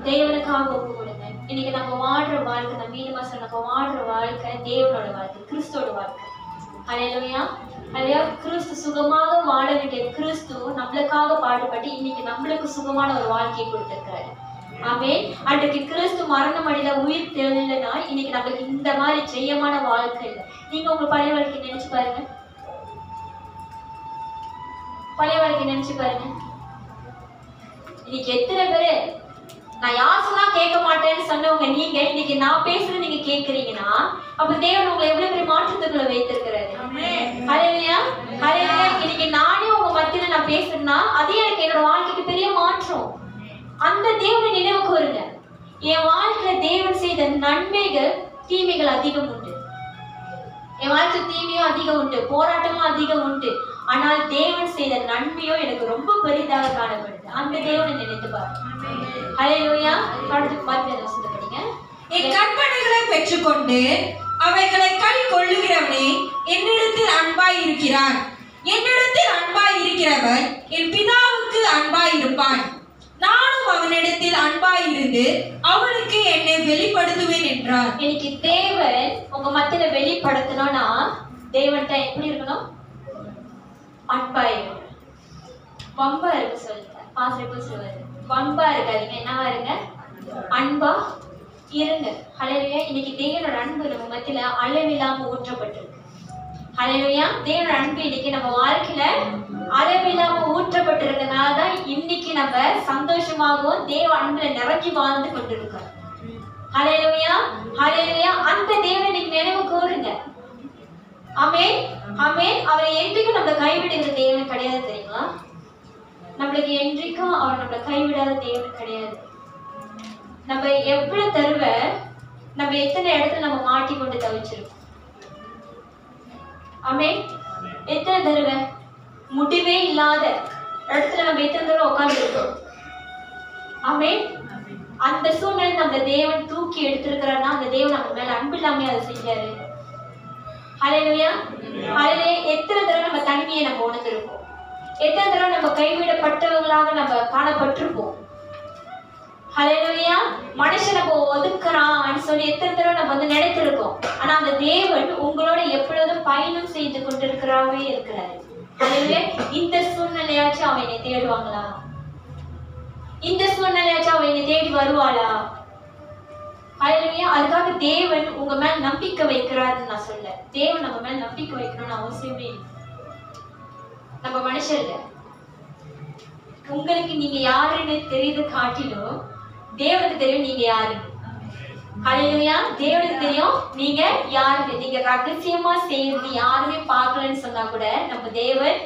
A: தேவனுக்காக ஒப்பு கொடுங்க. இன்னைக்கு நம்ம வாழ்ற வாழ்க்கை, நம்ம மீனமா சொல்ல, நம்ம வாழ்ற வாழ்க்கை தேவனோட வாழ்க்கை, கிறிஸ்துவோட வாழ்க்கை. ஹல்லேலூயா, ஹல்லேலூயா. கிறிஸ்து சுகமாக வாழ வேண்டிய கிறிஸ்து நம்மளுக்காக பாடுபட்டு இன்னைக்கு நம்மளுக்கு சுகமான ஒரு வாழ்க்கையை கொடுத்திருக்கிறாரு. ஆமென். அன்றைக்கு கிறிஸ்து மரணம் அடையில உயிர் தெரியலனா இன்னைக்கு நம்மளுக்கு இந்த மாதிரி ஜெயமான வாழ்க்கை இல்லை. நீங்க உங்க பழைய வாழ்க்கை நினைச்சு பாருங்க, பழைய வாழ்க்கை நினைச்சு பாருங்க. இன்னைக்கு எத்தனை பேரு நான் யார் சொன்னா கேட்க மாட்டேன்னு சொன்னவங்க நீங்க இன்னைக்கு நான் பேசுறது நீங்க கேட்கறீங்கன்னா அப்ப தேவன் உங்களை எவ்வளவு பெரிய மாற்றத்துக்குள்ள வைத்திருக்கிறாரு. ஹல்லேலூயா, ஹல்லேலூயா. இன்னைக்கு நானே உங்க மத்தியில நான் பேசுறேன்னா அது எனக்கு என்னோட வாழ்க்கைக்கு பெரிய மாற்றம். அந்த தேவனை நினைவு கூறுங்க. என் வாழ்க்கையில தேவன் செய்த நன்மைகள் தீமைகள் அதிகம் உண்டு. என் வாழ்க்கை தீமையும் அதிகம் உண்டு, போராட்டமும் அதிகம் உண்டு. ஆனால் தேவன் செய்த நன்மையோ எனக்கு ரொம்ப பெரிதாக காணப்படுது. அந்த தேவனை நினைத்து பாருங்க. ஹல்லேலூயா. அடுத்து பார்த்து படிங்க.
C: என் கற்பனைகளை பெற்றுக்கொண்டு அவைகளை கை கொள்ளுகிறவனே என்னிடத்தில் அன்பாய் இருக்கிறான். என்னிடத்தில் அன்பாய் இருக்கிறவன் என் பிதாவுக்கு அன்பாய் இருப்பான். நானும் அவனிடத்தில் அன்பாய் இருந்து அவனுக்கு என்னை வெளிப்படுத்துவேன் என்றார்.
A: இன்னைக்கு தேவன் உங்க மத்தியில வெளிப்படுத்தணும்னா தேவன்கிட்ட எப்படி இருக்கணும்? அன்பா இருக்கணும். வம்பா இருக்கு சொல்லுங்க. பாஸ்டர் சொல்லுவாரு, வம்பா இருக்காதீங்க, என்னவா இருங்க? அன்பா இருங்க. ஹல்லேலூயா. இன்னைக்கு தேவனோட அன்பு நம்ம மத்தியில அளவில்லாம ஊற்றப்பட்டிருக்கு. ஹல்லேலூயா. தேவனோட அன்பு இன்னைக்கு நம்ம வாழ்க்கையில அளவில்லாம ஊற்றப்பட்டிருக்கனாலதான் இன்னைக்கு நம்ம சந்தோஷமாகவும் தேவ அன்புல நிறைஞ்சு வாழ்ந்து கொண்டிருக்கோம். ஹல்லேலூயா, ஹல்லேலூயா. அந்த தேவனை நீங்க நினைவு கூறுங்க. ஆமென், ஆமென். அவரை என்றைக்கும் நம்மளை கைவிடுகிற தேவன் கிடையாது, தெரியுங்களா? நம்மளுக்கு என்றைக்கும் அவர் நம்மளை கைவிடாத தேவன் கிடையாது. நம்ம எவ்வளவு தருவ நம்ம எத்தனை இடத்துல நம்ம மாட்டி கொண்டு தவிச்சிருக்கோம். ஆமென். எத்தனை தருவ முடிவே இல்லாத இடத்துல நம்ம எத்தனை தடவை உட்கார்ந்து இருக்கோம். ஆமென். அந்த சூழ்நிலை நம்ம தேவன் தூக்கி எடுத்திருக்கிறாருன்னா அந்த தேவன் நம்ம மேல அன்பு இல்லாம அதை செஞ்சாரு. ஹல்லேலூயா, ஹல்லேலூயா. எத்தனை தடவை நம்ம தனிமையை நம்ம உணர்ந்திருப்போம். எத்தனை தடவை நம்ம கைவிடப்பட்டவங்களாக நம்ம காணப்பட்டிருப்போம். ஹல்லேலூயா. மனுஷன் நம்ம ஒதுக்குறான்னு சொல்லி எத்தனை தடவை நம்ம வந்து நினைத்திருக்கோம். ஆனா அந்த தேவன் உங்களோட எப்பொழுதும் பயணம் செய்து கொண்டிருக்கிறாவே இருக்கிறாரு. ஹல்லேலூயா. இந்த சூழ்நிலையாச்சும் அவன் என்னை தேடுவாங்களா? இந்த சூழ்நிலையாச்சும் அவன் என்னை தேடி வருவாளா? ஹல்லேலூயா. அதுக்காக தேவன் உங்க மேல நம்பிக்கை வைக்கிறாருன்னு நான் சொல்ல. தேவன் நம்ம மேல நம்பிக்கை வைக்கணும்னு அவசியமே இல்லை. நம்ம மனுஷர்ல உங்களுக்கு நீங்க யாருன்னு தெரியுது காட்டிலும் தேவனுக்கு தெரியும் நீங்க யாருன்னு. ஹல்லேலூயா. தேவனுக்கு தெரியும் நீங்க யாருன்னு. நீங்க ரகசியமா செய்யறது யாருமே பார்க்கலன்னு சொன்னா கூட நம்ம தேவன்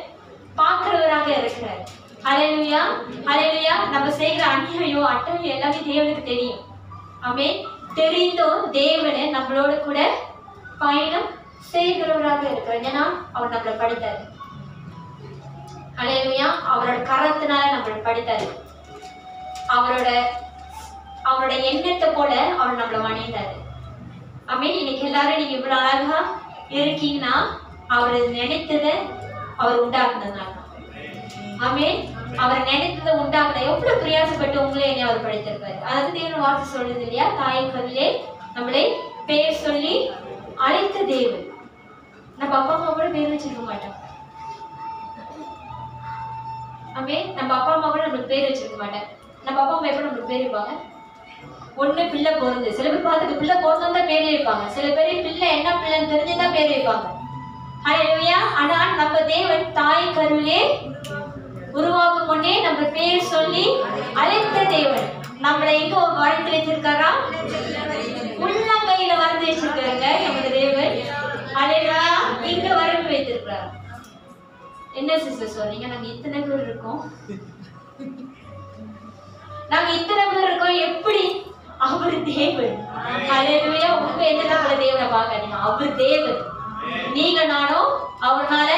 A: பார்க்கிறவராக இருக்கிறார். ஹல்லேலூயா, ஹல்லேலூயா. நம்ம செய்கிற அநியாயம் அட்டமையும் எல்லாமே தேவனுக்கு தெரியும். ஆமென். தெரிந்தும் தேவனை நம்மளோட கூட பயணம் செய்கிறவராக இருக்கிறார். ஏன்னா அவர் நம்மளை படித்தாரு. ஹல்லேலூயா. அவரோட கரத்தினால நம்மளை படித்தாரு. அவரோட எண்ணத்தை போல அவர் நம்மளை வணிந்தாரு. ஆமென். இன்னைக்கு எல்லாரும் நீங்க இவ்வளவு அழகா இருக்கீங்கன்னா அவர் நினைத்ததை அவர் உண்டாக்குனதுனால. ஆமென். அவர் நினைத்ததை உண்டாக்குன எவ்வளவு பிரயாசப்பட்டு உங்களே என்னை அவர் படைத்திருப்பாரு. அதாவது தேவன் வார்த்தை சொல்றது இல்லையா? தாய் கல்லே நம்மளை பேர் சொல்லி அழைத்த தேவன். நம்ம அப்பா அம்மா கூட பேர் வச்சிருக்க மாட்டோம். ஆமென். நம்ம அப்பா அம்மா கூட நம்மளுக்கு பேர் வச்சிருக்க மாட்டேன். நம்ம அப்பா அம்மா எப்படி நம்மளுக்கு பேர் வைப்பாங்க? ஒண்ணு பிள்ளை பிறந்து, சில பேர் பார்த்துட்டு பிள்ளை பிறந்தா பேர் வைப்பாங்க. சில பேர் பிள்ளை என்ன பிள்ளைன்னு தெரிஞ்சுதான் பேர் வைப்பாங்க. ஹல்லேலூயா. ஆனா நம்ம தேவன் தாய் கருவிலே உருவாக்கும் முன்னே நம்ம பேர் சொல்லி அழைத்த தேவன். நம்மளை எங்க வரைந்து வச்சிருக்காரா? உள்ளங்கையில வரைந்து வச்சிருக்காருங்க நம்ம தேவன். ஹல்லேலூயா. இங்க வரைந்து வைத்திருக்கிறார். என்ன சிஸ்டர் சொல்றீங்க? நாங்க இத்தனை பேர் இருக்கோம். நாங்க இத்தனை பேர் இருக்கோம், எப்படி? அவர் தேவன். ஹல்லேலூயா. உங்க எந்த தேவனை பார்க்காதீங்க, அவர் தேவன். நீங்க நானும் அவர்னால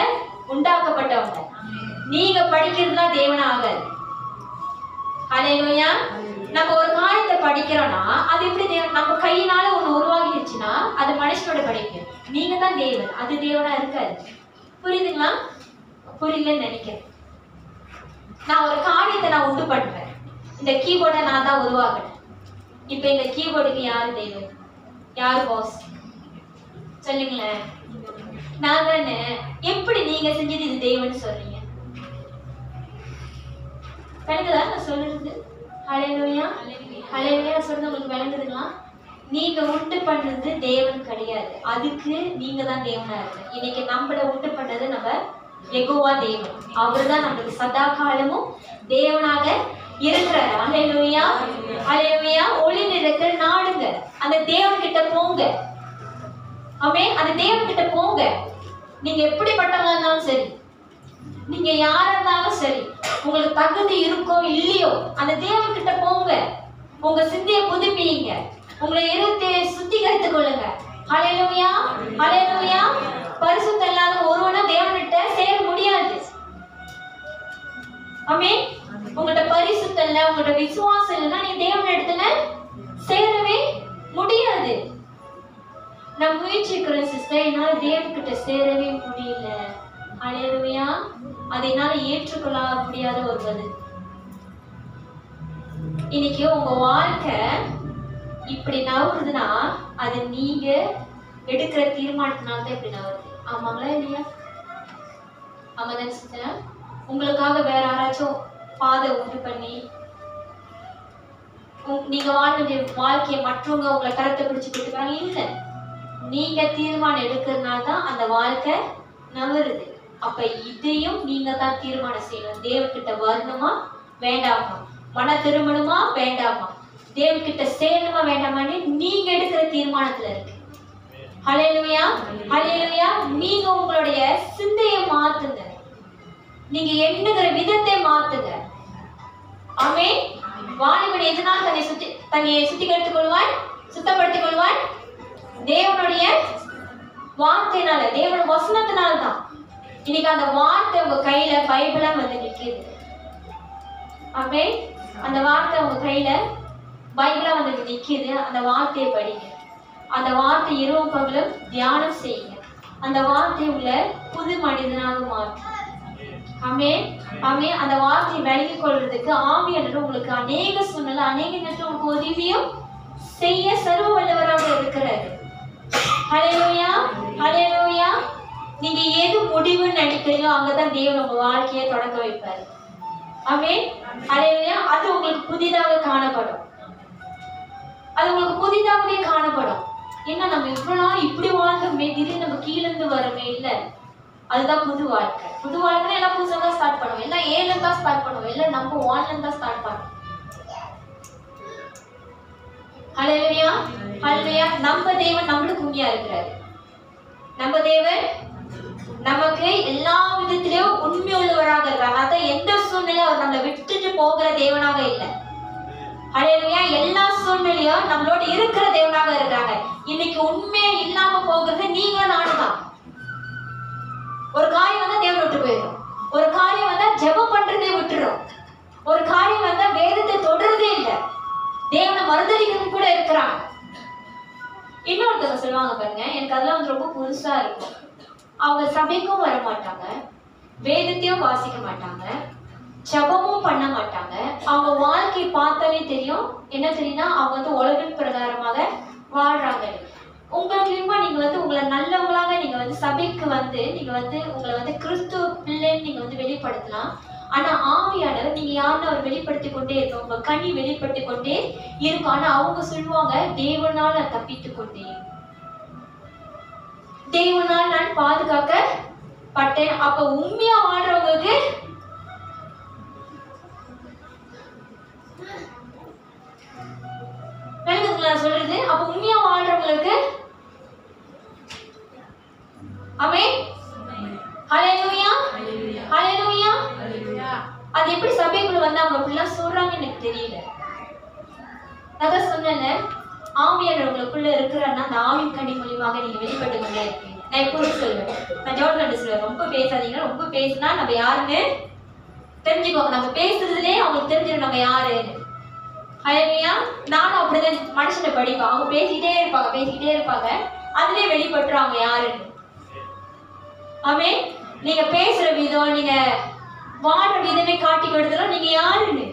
A: உண்டாக்கப்பட்டவங்க. நீங்க படிக்கிறதுலாம் தேவனா ஆகாது. ஹல்லேலூயா. நம்ம ஒரு காரியத்தை படிக்கிறோம்னா அது எப்படி நம்ம கையினால ஒண்ணு உருவாகிடுச்சுன்னா அது மனுஷனோட படைப்பு. நீங்க தான் தேவன், அது தேவனா இருக்காது. புரியுதுங்களா? புரியலன்னு நினைக்கிறேன். நான் ஒரு காரியத்தை நான் உண்டு பண்றேன். இந்த கீபோர்டை நான் தான் உருவாக்குறேன். இப்ப இந்த கீபோர்டுக்கு யாரு தேவன், யாரு பாஸ்? சொல்லுங்களேன். நான் தானே. எப்படி நீங்க செஞ்சது இது தேவன் சொல்றீங்க? விளங்குதா நான் சொல்றது? ஹல்லேலூயா. ஹல்லேலூயா சொல்றது உங்களுக்கு விளங்குதுங்களா? நீங்க உண்டு பண்றது தேவன் கிடையாது, அதுக்கு நீங்க தான் தேவனா இருக்கு. இன்னைக்கு நம்மள உண்டு பண்றது நம்ம யெகோவா தேவன். அவர் தான் நம்மளுக்கு சதா காலமும் தேவனாக இருக்கிறார். ஹல்லேலூயா. ஹல்லேலூயா. ஒளி நிறத்தை நாடுங்க, அந்த தேவன் கிட்ட போங்க. ஆமென். அந்த தேவன் கிட்ட போங்க. நீங்க எப்படிப்பட்டவங்களா இருந்தாலும் சரி, நீங்க யாரா இருந்தாலும் சரி, உங்களுக்கு தகுதி இருக்கோ இல்லையோ அந்த தேவன் கிட்ட போங்க. உங்க சிந்தையை புதுப்பிங்க, உங்களை இருத்தை சுத்திகரித்துக் கொள்ளுங்க. ஹல்லேலூயா. ஹல்லேலூயா. பரிசுத்தம் இல்லாத ஒருவனும் தேவன்கிட்ட சேர முடியாது. ஆமென். உங்கள்ட்ட பரிசுத்தம் இல்ல, உங்கள்ட்ட விசுவாசம் இல்லைன்னா நீ தேவன் இடத்துல சேரவே முடியாது. நான் முயற்சிக்கிறேன் சிஸ்டர், என்னால தேவன் கிட்ட சேரவே முடியல. ஹல்லேலூயா. அதை என்னால ஏற்றுக்கொள்ள முடியாத ஒரு பதில். இன்னைக்கு உங்க வாழ்க்கை இப்படி நவுறுதுன்னா அது நீங்க எடுக்கிற தீர்மானத்தினால தான் இப்படி நவுறுது. ஆமாங்களா இல்லையா? ஆமாதான் சிஸ்டர். உங்களுக்காக வேற யாராச்சும் பாதை உண்டு பண்ணி நீங்க வாழ வேண்டிய வாழ்க்கையை மற்றவங்க உங்களை கருத்தை பிடிச்சு கொடுத்துக்கிறாங்க இல்லை. நீங்க தீர்மானம் எடுக்கிறதுனால தான் அந்த வாழ்க்கை நவருது. அப்ப இதையும் நீங்க தான் தீர்மானம் செய்யணும். தேவன்கிட்ட வரணுமா வேண்டாமா, மன திருமணமா வேண்டாமா, தேவன்கிட்ட சேரணுமா வேண்டாமான்னு நீங்க எடுக்கிற தீர்மானத்துல இருக்கு. ஹல்லேலூயா. ஹல்லேலூயா. நீங்க உங்களுடைய சிந்தையை மாத்துங்க, நீங்க எண்ணுகிற விதத்தை மாத்துங்க. ஆமென். வாலிபன் எதனால் தன்னை சுத்திகரித்துக் கொள்வான், சுத்தப்படுத்திக் கொள்வான்? தேவனுடைய வார்த்தையினால, தேவன் வசனத்தினால தான். இன்னைக்கு அந்த வார்த்தை உங்க கையில பைபிளா வந்து நிக்குது. ஆமென். அந்த வார்த்தை உங்க கையில பைபிளா வந்து நிக்குது. அந்த வார்த்தையை படிங்க, அந்த வார்த்தை இரவும் பகலும் தியானம் செய்யுங்க. அந்த வார்த்தை உள்ள புது மனிதனாக மாற்றும். ஆமென். ஆமென். அந்த வார்த்தையை விளங்கிக் கொள்றதுக்கு ஆவியானவர் உங்களுக்கு அநேக சூழ்நிலை, அநேக நேரத்தில் உங்களுக்கு உதவியும் செய்ய சர்வ வல்லவராக இருக்கிறாரு. ஹல்லேலூயா. ஹல்லேலூயா. நீங்க எது முடிவுன்னு நினைக்கிறீங்களோ அங்கதான் தேவன் உங்க வாழ்க்கையை தொடங்க வைப்பாரு. ஆமென். ஹல்லேலூயா. அது உங்களுக்கு புதிதாக காணப்படும், அது உங்களுக்கு புதிதாகவே காணப்படும். ஏன்னா நம்ம இவ்வளவு நாள் இப்படி வாழ்ந்தோமே, திடீர்னு நம்ம கீழே இருந்து வரமே இல்லை. அதுதான் புது வாழ்க்கை. புது வாழ்க்கை எல்லாம் புதுசாக தான் ஸ்டார்ட் பண்ணுவோம், எல்லாம் ஏல தான் ஸ்டார்ட் பண்ணுவோம், எல்லாம் நம்ம வான்ல தான் ஸ்டார்ட் பண்ணுவோம். ஹல்லேலூயா. ஹல்லேலூயா. நம்ம தேவன் நம்மளுக்கு உண்மையா இருக்கிறாரு. நம்ம தேவன் நமக்கு எல்லா விதத்திலையும் உண்மை உள்ளவராக இருக்கிறார். அதான் எந்த சூழ்நிலை அவர் நம்மளை விட்டுட்டு போகிற தேவனாக இல்லை. ஹல்லேலூயா. எல்லா சூழ்நிலையும் நம்மளோட இருக்கிற தேவனாக இருக்காங்க. இன்னைக்கு உண்மையா இல்லாம போகிறது நீங்களும் நானுதான். ஒரு காரியம் வந்தா தேவன் விட்டு போயிடும், ஒரு காரியம் வந்தா ஜெபம் பண்றதே விட்டுரும், ஒரு காரியம் வந்தா வேதத்தை தொடர்றதே இல்லை, தேவனை மறுதலிக்கிறது கூட இருக்கிறாங்க. இன்னொருத்தவங்க சொல்லுவாங்க பாருங்க, எனக்கு அதெல்லாம் வந்து ரொம்ப புதுசா இருக்கும். அவங்க சபைக்கும் வர மாட்டாங்க, வேதத்தையும் வாசிக்க மாட்டாங்க, ஜெபமும் பண்ண மாட்டாங்க. அவங்க வாழ்க்கையை பார்த்தாலே தெரியும், என்ன தெரியும்னா அவங்க வந்து உலகின் பிரகாரமாக வாழ்றாங்க. உங்களுக்கு நீங்க வந்து உங்களை நல்லவங்களாக நீங்க வந்து சபைக்கு வந்து நீங்க வந்து உங்களை வந்து கிறிஸ்துவ பிள்ளைன்னு நீங்க வந்து வெளிப்படுத்தலாம். ஆனா ஆவியானவர் நீங்க யாருன்னு அவர் வெளிப்படுத்தி கொண்டே இருக்கும், உங்க கனி வெளிப்படுத்தி கொண்டே இருக்கும். ஆனா அவங்க சொல்லுவாங்க, தேவனால் நான் தப்பித்துக் கொண்டேன், தேவனால் நான் பாதுகாக்கப்பட்டேன். அப்ப உண்மையா வாழ்றவங்களுக்கு நான் சொல்றது, அப்ப உண்மையா வாழ்றவங்களுக்கு ஆமென். ஹல்லேலூயா. ஹல்லேலூயா. அது எப்படி சபைக்குள்ள வந்து அவங்க
B: எனக்கு தெரியல. அதான் சொன்னேன்ல, ஆவியானவர் உங்களுக்குள்ள இருக்கிறன்னா அந்த ஆவின் கனி மூலியமாக நீங்க வெளிப்பட்டு கொண்டே இருப்பீங்க. நான் எப்போதும் சொல்லுவேன், நான் ஜோர்டன் சொல்லுவேன், ரொம்ப பேசாதீங்க. ரொம்ப பேசினா நம்ம யாருன்னு தெரிஞ்சுக்கோங்க. நம்ம பேசுறதுலேயே அவங்களுக்கு தெரிஞ்சிடும் நம்ம யாருன்னு. ஹல்லேலூயா. நானும் அப்படிதான் மனுஷனை படிப்பேன். அவங்க பேசிக்கிட்டே இருப்பாங்க, அதுலயே வெளிப்பட்டுரும் அவங்க யாருன்னு. ஆமென். நீங்க பேசுற விதம், நீங்க வாழ்ற விதமே காட்டி கொடுத்துரும் நீங்க யாருன்னு.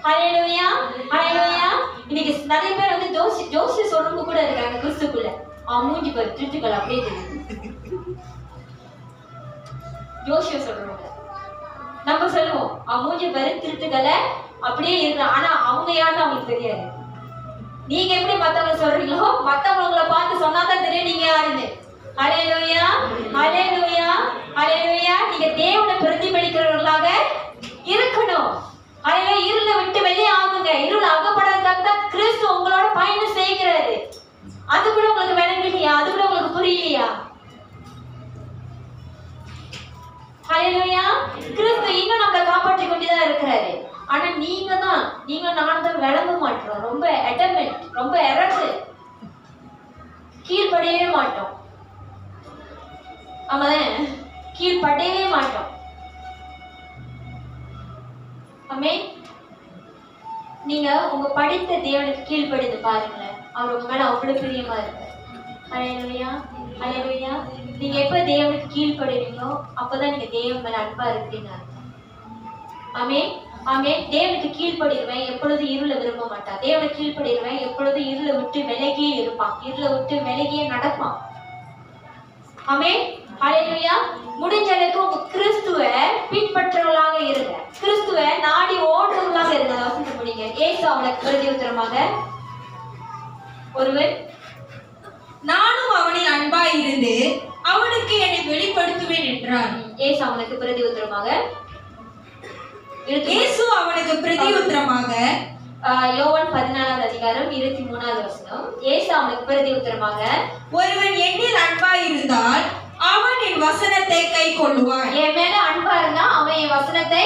B: ஹல்லேலூயா, ஹல்லேலூயா. இன்னைக்கு நிறைய பேர் வந்து ஜோசி சொல்றவங்க கூட இருக்காங்க கிறிஸ்துக்குள்ள. அவன் மூஞ்சி பாரு திருட்டுக்கள் அப்படியே தெரியுது. ஜோசிய சொல்றவங்க நம்ம சொல்லுவோம், அவன் மூஞ்சி பாரு திருட்டுக்களை அப்படியே இருக்கலாம். ஆனா அவங்க யாருன்னு அவங்களுக்கு தெரியாது. நீங்க எப்படி மத்தவங்க சொல்றீங்களோ, மத்தவங்களை பார்த்து சொன்னாதான் தெரியும் நீங்க யாருன்னு. ஹல்லேலூயா, ஹல்லேலூயா, ஹல்லேலூயா. நீங்க தேவனை பிரதிபலிக்கிறவர்களாக இருக்கணும். ஹல்லேலூயா. இருளை விட்டு வெளியே ஆகுங்க. இருள் அகப்படாததாக தான் கிறிஸ்து உங்களோட பயணம் செய்கிறாரு. அது கூட உங்களுக்கு விளங்கலையா? அது கூட உங்களுக்கு புரியலையா? ஹல்லேலூயா. கிறிஸ்து இன்னும் நம்மளை காப்பாற்றி கொண்டுதான் இருக்கிறாரு. ஆனா நீங்களும் நானும் தான் விளங்க மாட்டோம். ரொம்ப அடமெண்ட், ரொம்ப இறங்கு, கீழ்படியவே மாட்டோம். ஆமாதான், கீழ்படியவே மாட்டோம். ஆமென். நீங்க உங்க படித்த தேவனுக்கு கீழ்படிந்து பாருங்களேன், அவர் உங்க மேல அவ்வளவு பிரியமா இருப்பார். ஹல்லேலூயா, ஹல்லேலூயா. நீங்க எப்ப தேவனுக்கு கீழ்படுறீங்களோ அப்பதான் நீங்க தேவன் மேல அன்பா இருக்கிறீங்க. ஆமென், ஆமென். தேவனுக்கு கீழ்படுகிறவன் எப்பொழுது இருளை விரும்ப மாட்டான். தேவனுக்கு கீழ்படுகிறவன் எப்பொழுது இருளை விட்டு விலகியே இருப்பான், இருளை விட்டு விலகியே நடப்பான். ஆமென், ஹல்லேலூயா. முடிஞ்ச அளவுக்கு உங்க கிறிஸ்துவை பின்பற்றவர்களாக இருங்க. கிறிஸ்துவை நாடி ஓடுறவர்களாக இருங்க. வசந்த முடிங்க. ஏசு அவனுக்கு பிரதியுத்தரமாக, ஒருவன்
C: நானும் அவனில் அன்பாய் இருந்து அவனுக்கு என்னை வெளிப்படுத்துவேன் என்றார்.
B: ஏசு அவனுக்கு பிரதியுத்தரமாக,
C: இயேசு அவனுக்கு பிரதியுத்தரமாக,
B: யோவான் 14வது அதிகாரம் 23வது வசனம். ஏசு அவனுக்கு பிரதியுத்தரமாக,
C: ஒருவன் என்னில் அன்பாய் இருந்தால் அவன் என் வசனத்தை கை கொள்ளுவான்.
B: என் மேல அன்பா இருந்தா அவன் என் வசனத்தை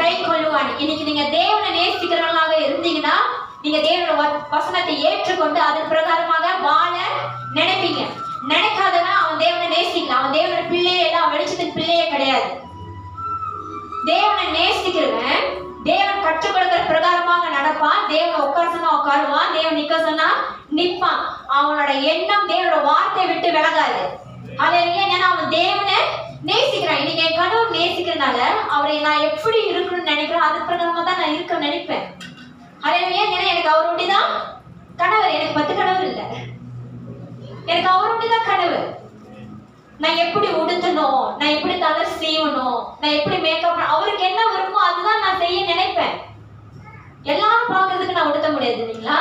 B: கை கொள்ளுவான். இன்னைக்கு நீங்க தேவனை நேசிக்கிறவங்களாக இருந்தீங்கன்னா நீங்க தேவனோட வசனத்தை ஏற்றுக்கொண்டு அதன் பிரகாரமாக வாழ நினைப்பீங்க. நினைக்காதவன் அவன் தேவனை நேசிக்கலாம். அவன் தேவனோட பிள்ளையே இல்லை, அவன் வெளிச்சத்தின் பிள்ளையே கிடையாது. தேவனை நேசிக்கிறவன் தேவன் கற்றுக் கொடுக்கிற பிரகாரமாக நடப்பான். தேவனை உட்கார சொன்னா உட்காருவான், தேவன் நிக்க சொன்னா நிப்பான். அவனோட எண்ணம் தேவனோட வார்த்தையை விட்டு விலகாது. ஹல்லேலூயா. ஏன்னா அவன் தேவனை நேசிக்கிறான். இன்னைக்கு என் கணவர் நேசிக்கிறதுனால அவரை நான் எப்படி இருக்கணும்னு நினைக்கிறேன், அது பிரகாரமா தான் நான் இருக்க நினைப்பேன். ஹல்லேலூயா. ஏன்னா எனக்கு அவர் ஒண்டிதான் கணவர். எனக்கு 10 கணவர் இல்லை, எனக்கு அவர் ஒண்டிதான் கணவர். நான் எப்படி உடுத்தணும், நான் எப்படி தலை செய்யணும், நான் எப்படி மேக்கப், அவருக்கு என்ன விருப்பமோ அதுதான் நான் செய்ய நினைப்பேன். எல்லாரும் பார்க்கறதுக்கு நான் உடுத்த முடியாது இல்லைங்களா?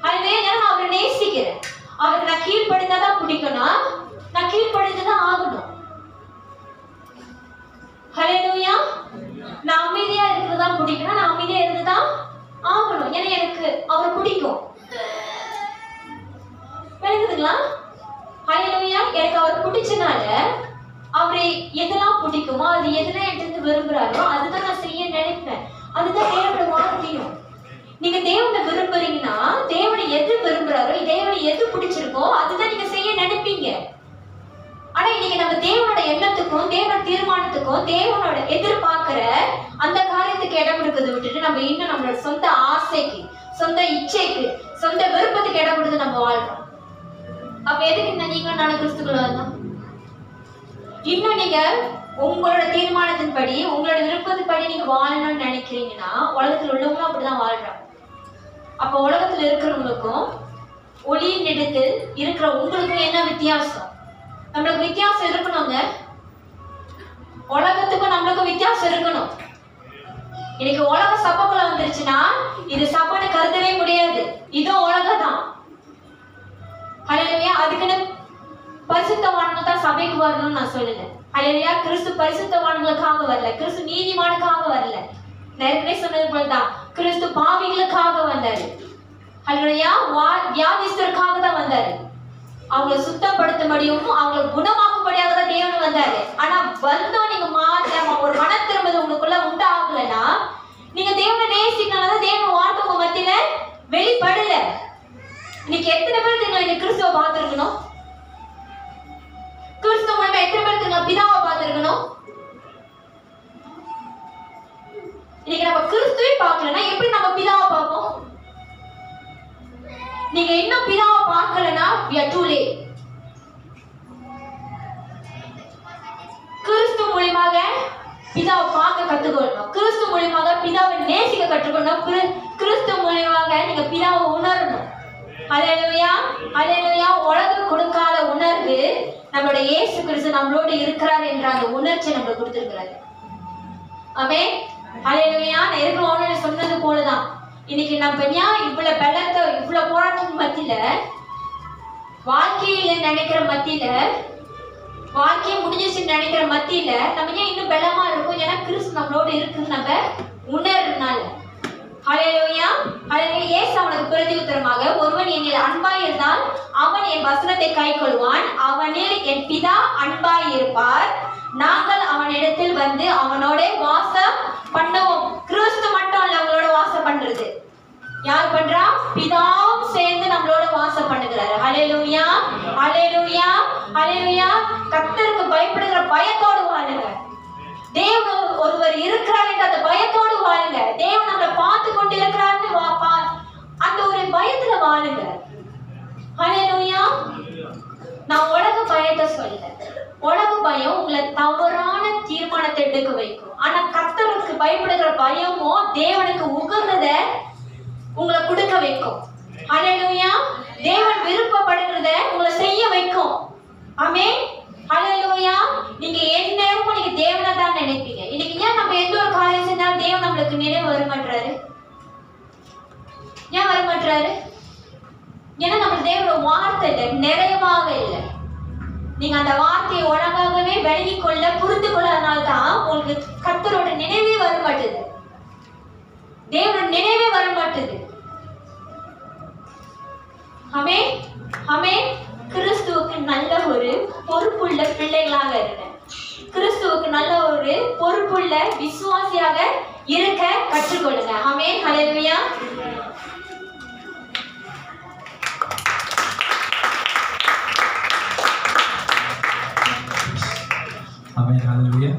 B: அதுவே நான் அவரை நேசிக்கிறேன். அவருக்கு நான் கீழ்படிந்தாதான் பிடிக்கும்னா நான் கீழ்படிந்துதான் ஆகணும். ஹல்லேலூயா. நான் அமைதியா இருக்கிறதா பிடிக்கும்னா நான் அமைதியா இருந்துதான் ஆகணும். ஏன்னா எனக்கு அவர் பிடிக்கும். விளங்குதுங்களா? ஹல்லேலூயா. எனக்கு அவர் பிடிச்சனால அவரை எதெல்லாம் பிடிக்குமோ அது எதெல்லாம் என்கிட்ட விரும்புறாரோ அதுதான் நான் செய்ய நினைப்பேன். அதுதான் தேவனோட வார்த்தையும். நீங்க தேவனை விரும்புறீங்கன்னா தேவனை எது விரும்புறாரோ, தேவனை எது பிடிச்சிருக்கோ அதுதான் நீங்க செய்ய நினைப்பீங்க. ஆனா இன்னைக்கு நம்ம தேவனோட எண்ணத்துக்கும் தேவனோட தீர்மானத்துக்கும் தேவனோட எதிர்பார்க்கிற அந்த காரியத்துக்கு இடம் கொடுக்கறதை விட்டுட்டு நம்ம இன்னும் நம்மளோட சொந்த ஆசைக்கு, சொந்த இச்சைக்கு, சொந்த விருப்பத்துக்கு இடம் கொடுத்து நம்ம வாழ்றோம். அப்ப எதுக்கு நீங்க நானும் கிறிஸ்துக்குள்ள வந்தோம்? இன்னும் நீங்க உங்களோட தீர்மானத்தின்படி உங்களோட விருப்பத்தின்படி நீங்க வாழணும்னு நினைக்கிறீங்கன்னா உலகத்துல உள்ளவங்களும் அப்படிதான் வாழ்றாங்க. அப்ப உலகத்துல இருக்கிறவங்களுக்கும் ஒளியின் இடத்தில் இருக்கிற உங்களுக்கும் என்ன வித்தியாசம்? நம்மளுக்கு வித்தியாசம் இருக்கணுங்க. உலகத்துக்கும் நம்மளுக்கும் வித்தியாசம் இருக்கணும். இன்னைக்கு உலக சபைக்குள்ள வந்துருச்சுன்னா இது சபைன்னு கருதவே முடியாது, இதுவும் உலகம் தான். ஹல்லேலூயா. அதுக்குன்னு பரிசுத்தவான்கள் தான் சபைக்கு வரணும்னு நான் சொல்லல. ஹல்லேலூயா. கிறிஸ்து பரிசுத்தவான்களுக்காக வரல, கிறிஸ்து நீதிமானுக்காக வரல. நேரடியே சொன்னது போலதான் கிறிஸ்து பாவிகளுக்காக வந்தாரு. ஹல்லேலூயா. வியாதிஸ்தருக்காக தான் வந்தாரு. அவங்களை சுத்தப்படுத்தும்படியும் அவங்களை குணமாக்கும்படியாக தான் தேவன் வந்தாரு. ஆனா வந்தோம் நீங்க மாற்ற ஒரு மன திரும்பது உங்களுக்குள்ள உண்டாகலன்னா நீங்க தேவனை நேசிக்கனாலதான் தேவன் வார்த்தை உங்க மத்தியில வெளிப்படல. இன்னைக்கு எத்தனை பேர் தெரியும் இன்னைக்கு கிறிஸ்துவ பார்த்திருக்கணும்? கிறிஸ்துவ மூலமா எத்தனை பேர் தெரியும் பிதாவை பார்த்திருக்கணும்? இன்னைக்கு நம்ம கிறிஸ்துவை பார்க்கலன்னா எப்படி நம்ம பிதாவை பார்ப்போம்? நீங்க இன்னும் பிதாவை பார்க்கலன்னா we are too late. கிறிஸ்து மூலமாக பிதாவை பார்க்க கற்றுக்கொள்ளணும். கிறிஸ்து மூலமாக பிதாவை நேசிக்க கற்றுக்கொள்ளணும். கிறிஸ்து மூலமாக நீங்க பிதாவை உணரணும். அல்லேலூயா, அல்லேலூயா. உலகம் கொடுக்காத உணர்வு நம்மளுடைய இயேசு கிறிஸ்து நம்மளோடு இருக்கிறார் என்ற அந்த உணர்ச்சி நம்மளுக்கு கொடுத்திருக்கிறாரு. ஆமென், அல்லேலூயா. நான் இருக்கிற சொன்னது போலதான் இன்னைக்கு நம்ம ஏன் இவ்வளவு பலத்தை இவ்வளவு போராட்டத்தின் மத்தியில வாழ்க்கையில நினைக்கிற மத்தியில வாழ்க்கையை முடிஞ்சிச்சுன்னு நினைக்கிற மத்தியில நம்ம ஏன் இன்னும் பலமா இருக்கும்? ஏன்னா கிறிஸ்து நம்மளோட இருக்குன்னு நம்ம உணர்றதுனால. ஹல்லேலூயா, ஹல்லேலூயா. இயேசு அவனுக்கு பிரதியுத்தரமாக, ஒருவன் என்னில் அன்பாய் இருந்தால் அவன் என் வசனத்தை கைக்கொள்வான், அவனில் என் பிதா அன்பாய் இருப்பார், நாங்கள் அவனிடத்தில் வந்து அவனோட வாசம் பண்ணுவோம். கிறிஸ்து மட்டும் அல்ல அவங்களோட வாசம் பண்றது. யார் பண்றா? பிதாவும் சேர்ந்து நம்மளோட வாசம் பண்ணுகிறாரு. ஹல்லேலூயா, ஹல்லேலூயா, ஹல்லேலூயா. கர்த்தருக்கு பயப்படுகிற பயத்தோடு வாழுங்க. தேவன் ஒருவர் இருக்கிறார் என்ற அந்த பயத்தோடு வாழுங்க. தேவன் நம்மளை பார்த்து கொண்டு இருக்கிறார்னு அந்த ஒரு பயத்துல வாழுங்க. ஹல்லேலூயா. நான் உலக பயத்தை சொல்ல, உலக பயம் உங்களை தவறான தீர்மானத்தை எடுக்க வைக்கும். ஆனா கர்த்தருக்கு பயப்படுகிற பயமோ தேவனுக்கு உகந்ததை உங்களை கொடுக்க வைக்கும். ஹல்லேலூயா. தேவன் விருப்பப்படுகிறத உங்களை செய்ய வைக்கும். ஆமென், ஹல்லேலூயா. நீங்க எந்நேரமும் நீங்க தேவனை தான் நினைப்பீங்க. இன்னைக்கு ஏன் நம்ம எந்த ஒரு காரியம் செஞ்சாலும் தேவன் நம்மளுக்கு நினைவு வரமாட்டாரு? ஏன் வரமாட்டாரு? ஏன்னா நம்ம தேவனோட வார்த்தை இல்லை, நிறைவாக இல்லை. நீங்க அந்த வார்த்தையை ஒழுங்காகவே விலகி கொள்ள புரிந்து கொள்ளனால்தான் உங்களுக்கு கர்த்தரோட நினைவே வர மாட்டுது, தேவனோட நினைவே வர மாட்டுது. ஆமென், ஆமென். கிறிஸ்துவுக்கு நல்ல ஒரு பொறுப்புள்ள பிள்ளைகளாக இருங்க. கிறிஸ்துவுக்கு நல்ல ஒரு பொறுப்புள்ள விசுவாசியாக இருக்க கற்றுக்கொள்ளுங்க. ஆமென், ஹல்லேலூயா.
D: ஆமென், ஹல்லேலூயா.